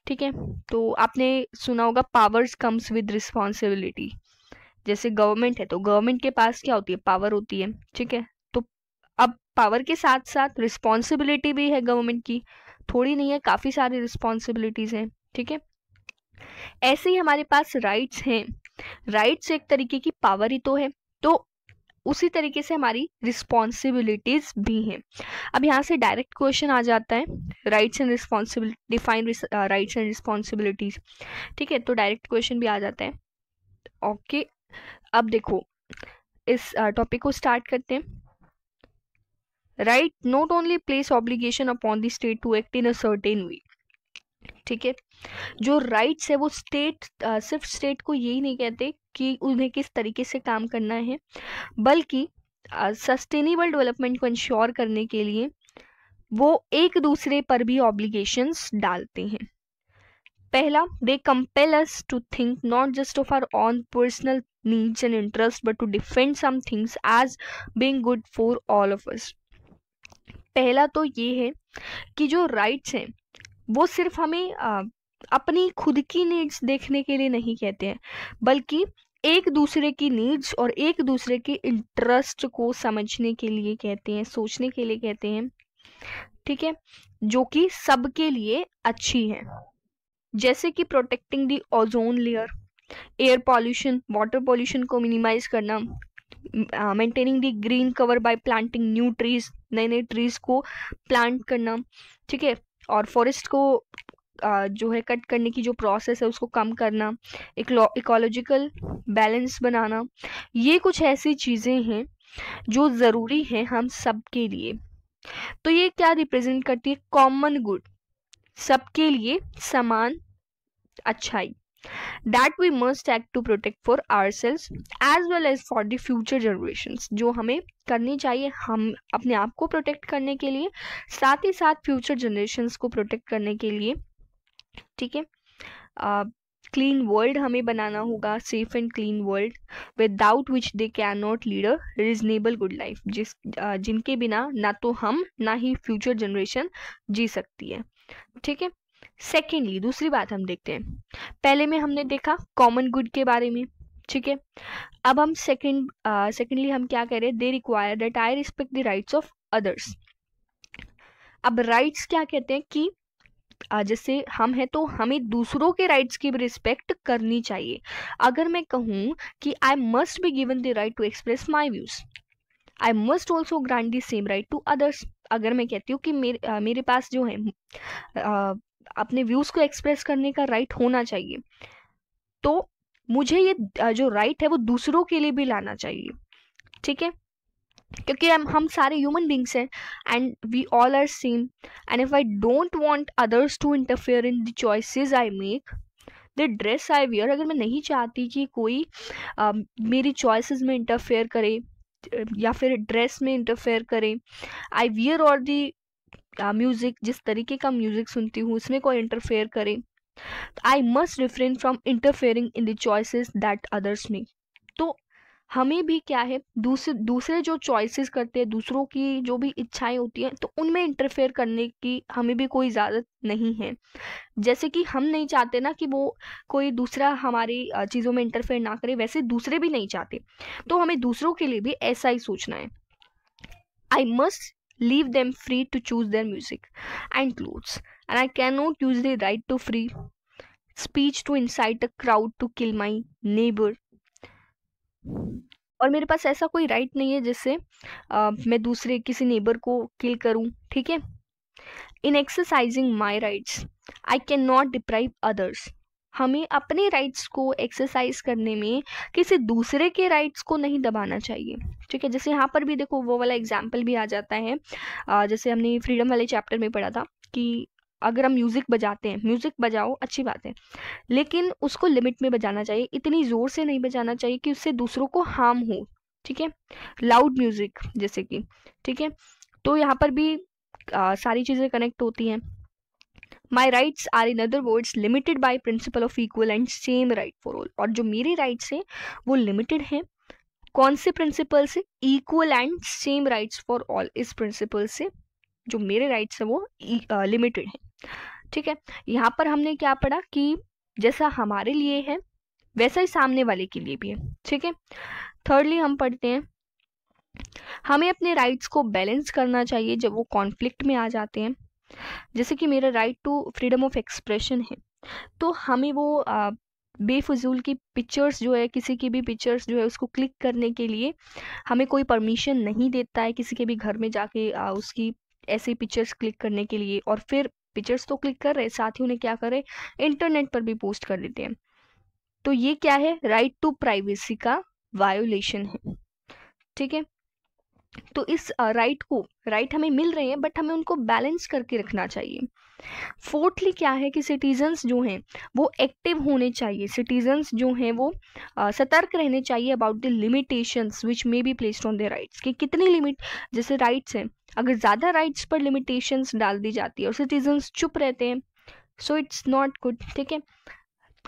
ठीक है, तो आपने सुना होगा पावर्स कम्स विद रिस्पॉन्सिबिलिटी। जैसे गवर्नमेंट है तो गवर्नमेंट के पास क्या होती है, पावर होती है। ठीक है, तो अब पावर के साथ साथ रिस्पॉन्सिबिलिटी भी है गवर्नमेंट की, थोड़ी नहीं है, काफ़ी सारी रिस्पॉन्सिबिलिटीज़ हैं। ठीक है, ऐसे ही हमारे पास राइट्स हैं। राइट्स एक तरीके की पावर ही तो है, तो उसी तरीके से हमारी रिस्पॉन्सिबिलिटीज भी हैं। अब यहाँ से डायरेक्ट क्वेश्चन आ जाता है, rights and responsibility, define rights and responsibilities. ठीक है, तो डायरेक्ट क्वेश्चन भी आ जाता है। ओके, अब देखो इस टॉपिक को स्टार्ट करते हैं। Right not only place obligation upon the state to act in a certain way. ठीक है, जो राइट्स है वो स्टेट सिर्फ स्टेट को यही नहीं कहते कि उन्हें किस तरीके से काम करना है, बल्कि सस्टेनेबल डेवलपमेंट को इंश्योर करने के लिए वो एक दूसरे पर भी ऑब्लिगेशंस डालते हैं। पहला, they compel us to think not just of our own personal needs and interest but to defend some things as being good for all of us. पहला तो ये है कि जो राइट्स हैं वो सिर्फ हमें अपनी खुद की नीड्स देखने के लिए नहीं कहते हैं, बल्कि एक दूसरे की नीड्स और एक दूसरे के इंटरेस्ट को समझने के लिए कहते हैं, सोचने के लिए कहते हैं। ठीक है, जो कि सबके लिए अच्छी है, जैसे कि protecting the ozone layer, air pollution, water pollution को मिनिमाइज करना, maintaining the green cover by planting new trees, नए नए ट्रीज को प्लांट करना। ठीक है, और फॉरेस्ट को जो है कट करने की जो प्रोसेस है उसको कम करना, इकोलॉजिकल बैलेंस बनाना, ये कुछ ऐसी चीज़ें हैं जो ज़रूरी हैं हम सब के लिए। तो ये क्या रिप्रेजेंट करती है? कॉमन गुड, सबके लिए समान अच्छाई, that we must act to protect for ourselves as well as for the future generations, जो हमें करनी चाहिए हम अपने आप को प्रोटेक्ट करने के लिए, साथ ही साथ फ्यूचर जनरेशंस को प्रोटेक्ट करने के लिए। ठीक है, क्लीन वर्ल्ड हमें बनाना होगा, safe and clean world without which they can not lead a reasonable good life, जिनके बिना ना तो हम ना ही फ्यूचर जनरेशन जी सकती है। ठीक है, सेकेंडली दूसरी बात हम देखते हैं, पहले में हमने देखा कॉमन गुड के बारे में। ठीक है, अब हम सेकेंडली हम क्या कह रहे हैं? They require that I respect the rights of others. अब राइट्स क्या कहते हैं कि जैसे हम हैं तो हमें दूसरों के राइट्स की भी रिस्पेक्ट करनी चाहिए। अगर मैं कहूँ कि I must be given the right to express my views, I must also grant the same right to others. अगर मैं कहती हूँ कि मेरे पास जो है अपने व्यूज को एक्सप्रेस करने का राइट होना चाहिए, तो मुझे ये जो राइट है वो दूसरों के लिए भी लाना चाहिए। ठीक है, क्योंकि हम सारे ह्यूमन बींग्स हैं and we all are same, and if I don't want others to interfere in the choices I make, the dress I wear, अगर मैं नहीं चाहती कि कोई मेरी चॉइसेस में इंटरफेयर करे या फिर ड्रेस में इंटरफेयर करे, आई वियर और दी म्यूजिक, जिस तरीके का म्यूजिक सुनती हूँ उसमें कोई इंटरफेयर करे, I must refrain from interfering in the choices that others make. तो हमें भी क्या है, दूसरे जो चॉइसेस करते हैं, दूसरों की जो भी इच्छाएं होती हैं, तो उनमें इंटरफेयर करने की हमें भी कोई इजाज़त नहीं है। जैसे कि हम नहीं चाहते ना कि वो कोई दूसरा हमारी चीज़ों में इंटरफेयर ना करे, वैसे दूसरे भी नहीं चाहते, तो हमें दूसरों के लिए भी ऐसा ही सोचना है। I must leave them free to choose their music and clothes, and I cannot use the right to free speech to incite a crowd to kill my neighbor। और मेरे पास ऐसा कोई राइट नहीं है जिससे मैं दूसरे किसी नेबर को किल करूं। ठीक है, इन exercising my rights I can not deprive others. हमें अपने राइट्स को एक्सरसाइज करने में किसी दूसरे के राइट्स को नहीं दबाना चाहिए। ठीक है, जैसे यहाँ पर भी देखो वो वाला एग्जाम्पल भी आ जाता है, जैसे हमने फ्रीडम वाले चैप्टर में पढ़ा था कि अगर हम म्यूज़िक बजाते हैं, म्यूज़िक बजाओ अच्छी बात है, लेकिन उसको लिमिट में बजाना चाहिए, इतनी ज़ोर से नहीं बजाना चाहिए कि उससे दूसरों को हार्म हो। ठीक है, लाउड म्यूज़िक जैसे कि, ठीक है, तो यहाँ पर भी सारी चीज़ें कनेक्ट होती हैं। My rights are in other words limited by principle of equal and same right for all. और जो मेरे राइट्स हैं वो लिमिटेड हैं कौन से प्रिंसिपल से? Equal and same rights for all, इस प्रिंसिपल से जो मेरे राइट्स हैं वो लिमिटेड हैं। ठीक है, यहाँ पर हमने क्या पढ़ा कि जैसा हमारे लिए है वैसा ही सामने वाले के लिए भी है। ठीक है, थर्डली हम पढ़ते हैं हमें अपने राइट्स को बैलेंस करना चाहिए जब वो कॉन्फ्लिक्ट में आ जाते हैं। जैसे कि मेरा right to freedom of expression है, तो हमें वो बेफजूल की पिक्चर्स जो है, किसी की भी पिक्चर्स जो है उसको क्लिक करने के लिए हमें कोई परमिशन नहीं देता है किसी के भी घर में जाके उसकी ऐसे पिक्चर्स क्लिक करने के लिए, और फिर पिक्चर्स तो क्लिक कर रहे साथ ही उन्हें क्या करे, इंटरनेट पर भी पोस्ट कर देते हैं। तो ये क्या है? राइट टू प्राइवेसी का वायोलेशन है। ठीक है, तो इस राइट हमें मिल रहे हैं बट हमें उनको बैलेंस करके रखना चाहिए। फोर्थली क्या है कि सिटीजन्स जो हैं वो एक्टिव होने चाहिए, सिटीजन्स जो हैं वो सतर्क रहने चाहिए about the limitations which may be placed on their rights, कि कितनी लिमिट, जैसे राइट्स हैं, अगर ज़्यादा राइट्स पर लिमिटेशंस डाल दी जाती है और सिटीजन्स चुप रहते हैं, सो इट्स नॉट गुड। ठीक है,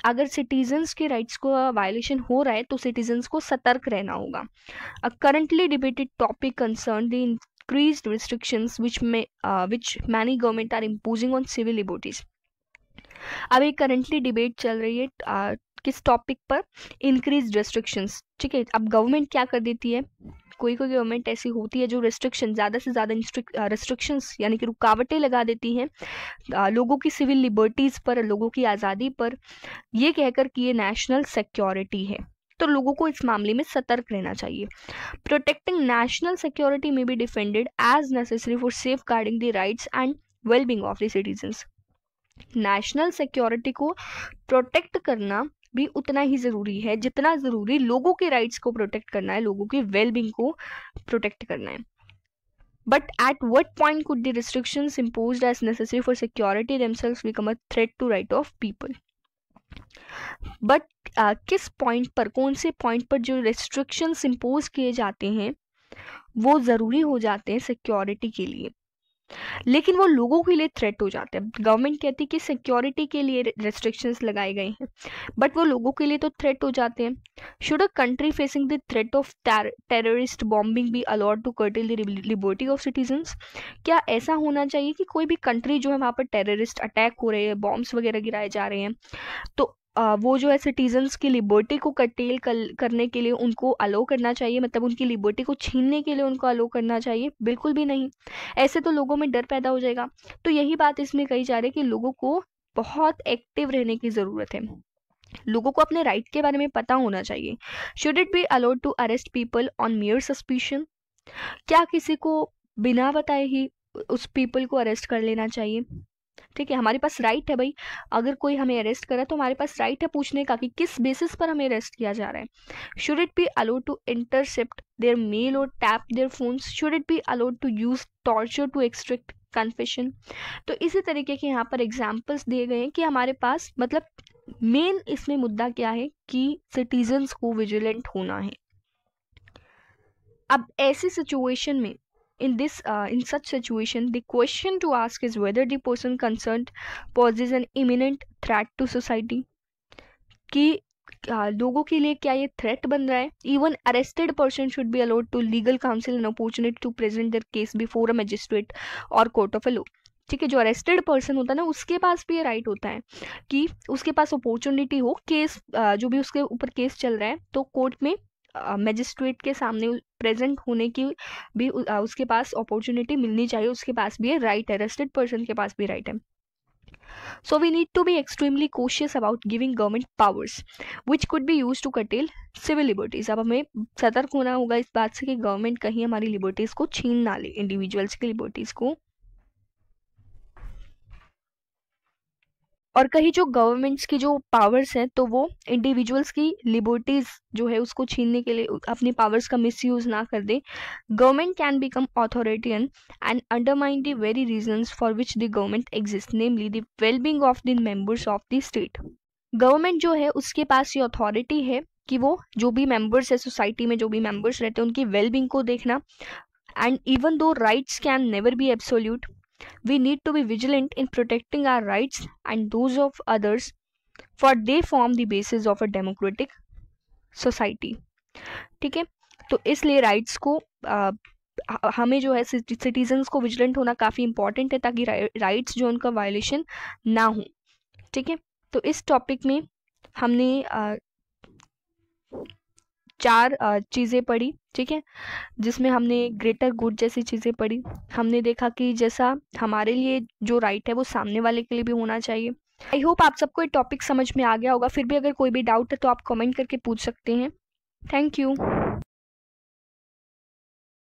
अगर सिटीजन्स के राइट्स को वायलेशन हो रहा है तो सिटीजन्स को सतर्क रहना होगा। A currently debated topic concern the increased restrictions which many government are imposing on civil liberties। अब एक करंटली डिबेट चल रही है किस टॉपिक पर? Increase restrictions. ठीक है, अब गवर्नमेंट क्या कर देती है, कोई गवर्नमेंट ऐसी होती है जो रेस्ट्रिक्शन, ज़्यादा से ज़्यादा रेस्ट्रिक्शंस यानी कि रुकावटें लगा देती हैं लोगों की सिविल लिबर्टीज़ पर, लोगों की आज़ादी पर, ये कहकर कि ये नेशनल सिक्योरिटी है। तो लोगों को इस मामले में सतर्क रहना चाहिए। Protecting national security may be defended as necessary for safeguarding the rights and wellbeing of the citizens. National security को प्रोटेक्ट करना भी उतना ही ज़रूरी है जितना ज़रूरी लोगों के राइट्स को प्रोटेक्ट करना है, लोगों की वेलबींग को प्रोटेक्ट करना है. But at what point could the restrictions imposed as necessary for security themselves become a threat to right of people? But किस पॉइंट पर, कौन से पॉइंट पर जो restrictions impose किए जाते हैं वो ज़रूरी हो जाते हैं सिक्योरिटी के लिए, लेकिन वो लोगों के लिए थ्रेट हो जाते हैं. गवर्नमेंट कहती है कि सिक्योरिटी के लिए रेस्ट्रिक्शंस लगाए गए हैं, बट वो लोगों के लिए तो थ्रेट हो जाते हैं. Should a country facing the threat of terrorist bombing be allowed to curtail the liberty of citizens? क्या ऐसा होना चाहिए कि कोई भी कंट्री जो है वहाँ पर टेररिस्ट अटैक हो रहे हैं, बॉम्ब्स वगैरह गिराए जा रहे हैं, तो वो जो है सिटीजन्स की लिबर्टी को कर्टेल करने के लिए उनको अलो करना चाहिए, मतलब उनकी लिबर्टी को छीनने के लिए उनको अलो करना चाहिए? बिल्कुल भी नहीं. ऐसे तो लोगों में डर पैदा हो जाएगा. तो यही बात इसमें कही जा रही है कि लोगों को बहुत एक्टिव रहने की ज़रूरत है, लोगों को अपने राइट के बारे में पता होना चाहिए. Should it be allowed to arrest people on mere suspicion? क्या किसी को बिना बताए ही उस पीपल को अरेस्ट कर लेना चाहिए? ठीक है, हमारे पास राइट है भाई, अगर कोई हमें अरेस्ट करा तो हमारे पास राइट है पूछने का कि किस बेसिस पर हमें अरेस्ट किया जा रहा है. Should it be allowed to intercept their mail और tap their phones? Should it be allowed to use torture to extract confession? तो इसी तरीके के यहाँ पर एग्जाम्पल्स दिए गए हैं कि हमारे पास, मतलब मेन इसमें मुद्दा क्या है कि सिटीजन्स को विजिलेंट होना है. अब ऐसी सिचुएशन में, in such situation, the question to ask is whether the person concerned poses an imminent threat to society. कि लोगों के लिए क्या ये थ्रेट बन रहा है? Even arrested person should be allowed to legal counsel and opportunity to present their case before a magistrate or court of law. ठीक है, जो अरेस्टेड पर्सन होता है ना, उसके पास भी ये राइट होता है कि उसके पास अपॉर्चुनिटी हो, केस जो भी उसके ऊपर केस चल रहा है तो कोर्ट में मैजिस्ट्रेट के सामने प्रेजेंट होने की भी उसके पास अपॉर्चुनिटी मिलनी चाहिए. उसके पास भी राइट है, अरेस्टेड पर्सन के पास भी राइट है. So we need to be extremely cautious about giving government powers which could be used to curtail civil liberties. अब हमें सतर्क होना होगा इस बात से कि गवर्नमेंट कहीं हमारी लिबर्टीज को छीन ना ले, इंडिविजुअल्स की लिबर्टीज को. और कहीं जो गवर्नमेंट्स की जो पावर्स हैं तो वो इंडिविजुअल्स की लिबर्टीज जो है उसको छीनने के लिए अपनी पावर्स का मिसयूज ना कर दे. Government can become authoritarian and undermine the very reasons for which the government exist, namely the wellbeing of the members of the state. Government जो है उसके पास ये अथॉरिटी है कि वो जो भी मेंबर्स है, सोसाइटी में जो भी मेंबर्स रहते हैं उनकी वेलबींग को देखना. And even though rights can never be absolute, we need to be vigilant in protecting our rights and those of others, for they form the basis of a democratic society. ठीक है, तो इसलिए rights को हमें जो है citizens को vigilant होना काफ़ी इंपॉर्टेंट है ताकि राइट्स जो उनका वायलेशन ना हो. ठीक है, तो इस टॉपिक में हमने 4 चीज़ें पढ़ी. ठीक है, जिसमें हमने ग्रेटर गुड जैसी चीज़ें पढ़ी. हमने देखा कि जैसा हमारे लिए जो राइट है वो सामने वाले के लिए भी होना चाहिए. आई होप आप सबको ये टॉपिक समझ में आ गया होगा. फिर भी अगर कोई भी डाउट है तो आप कमेंट करके पूछ सकते हैं. Thank you.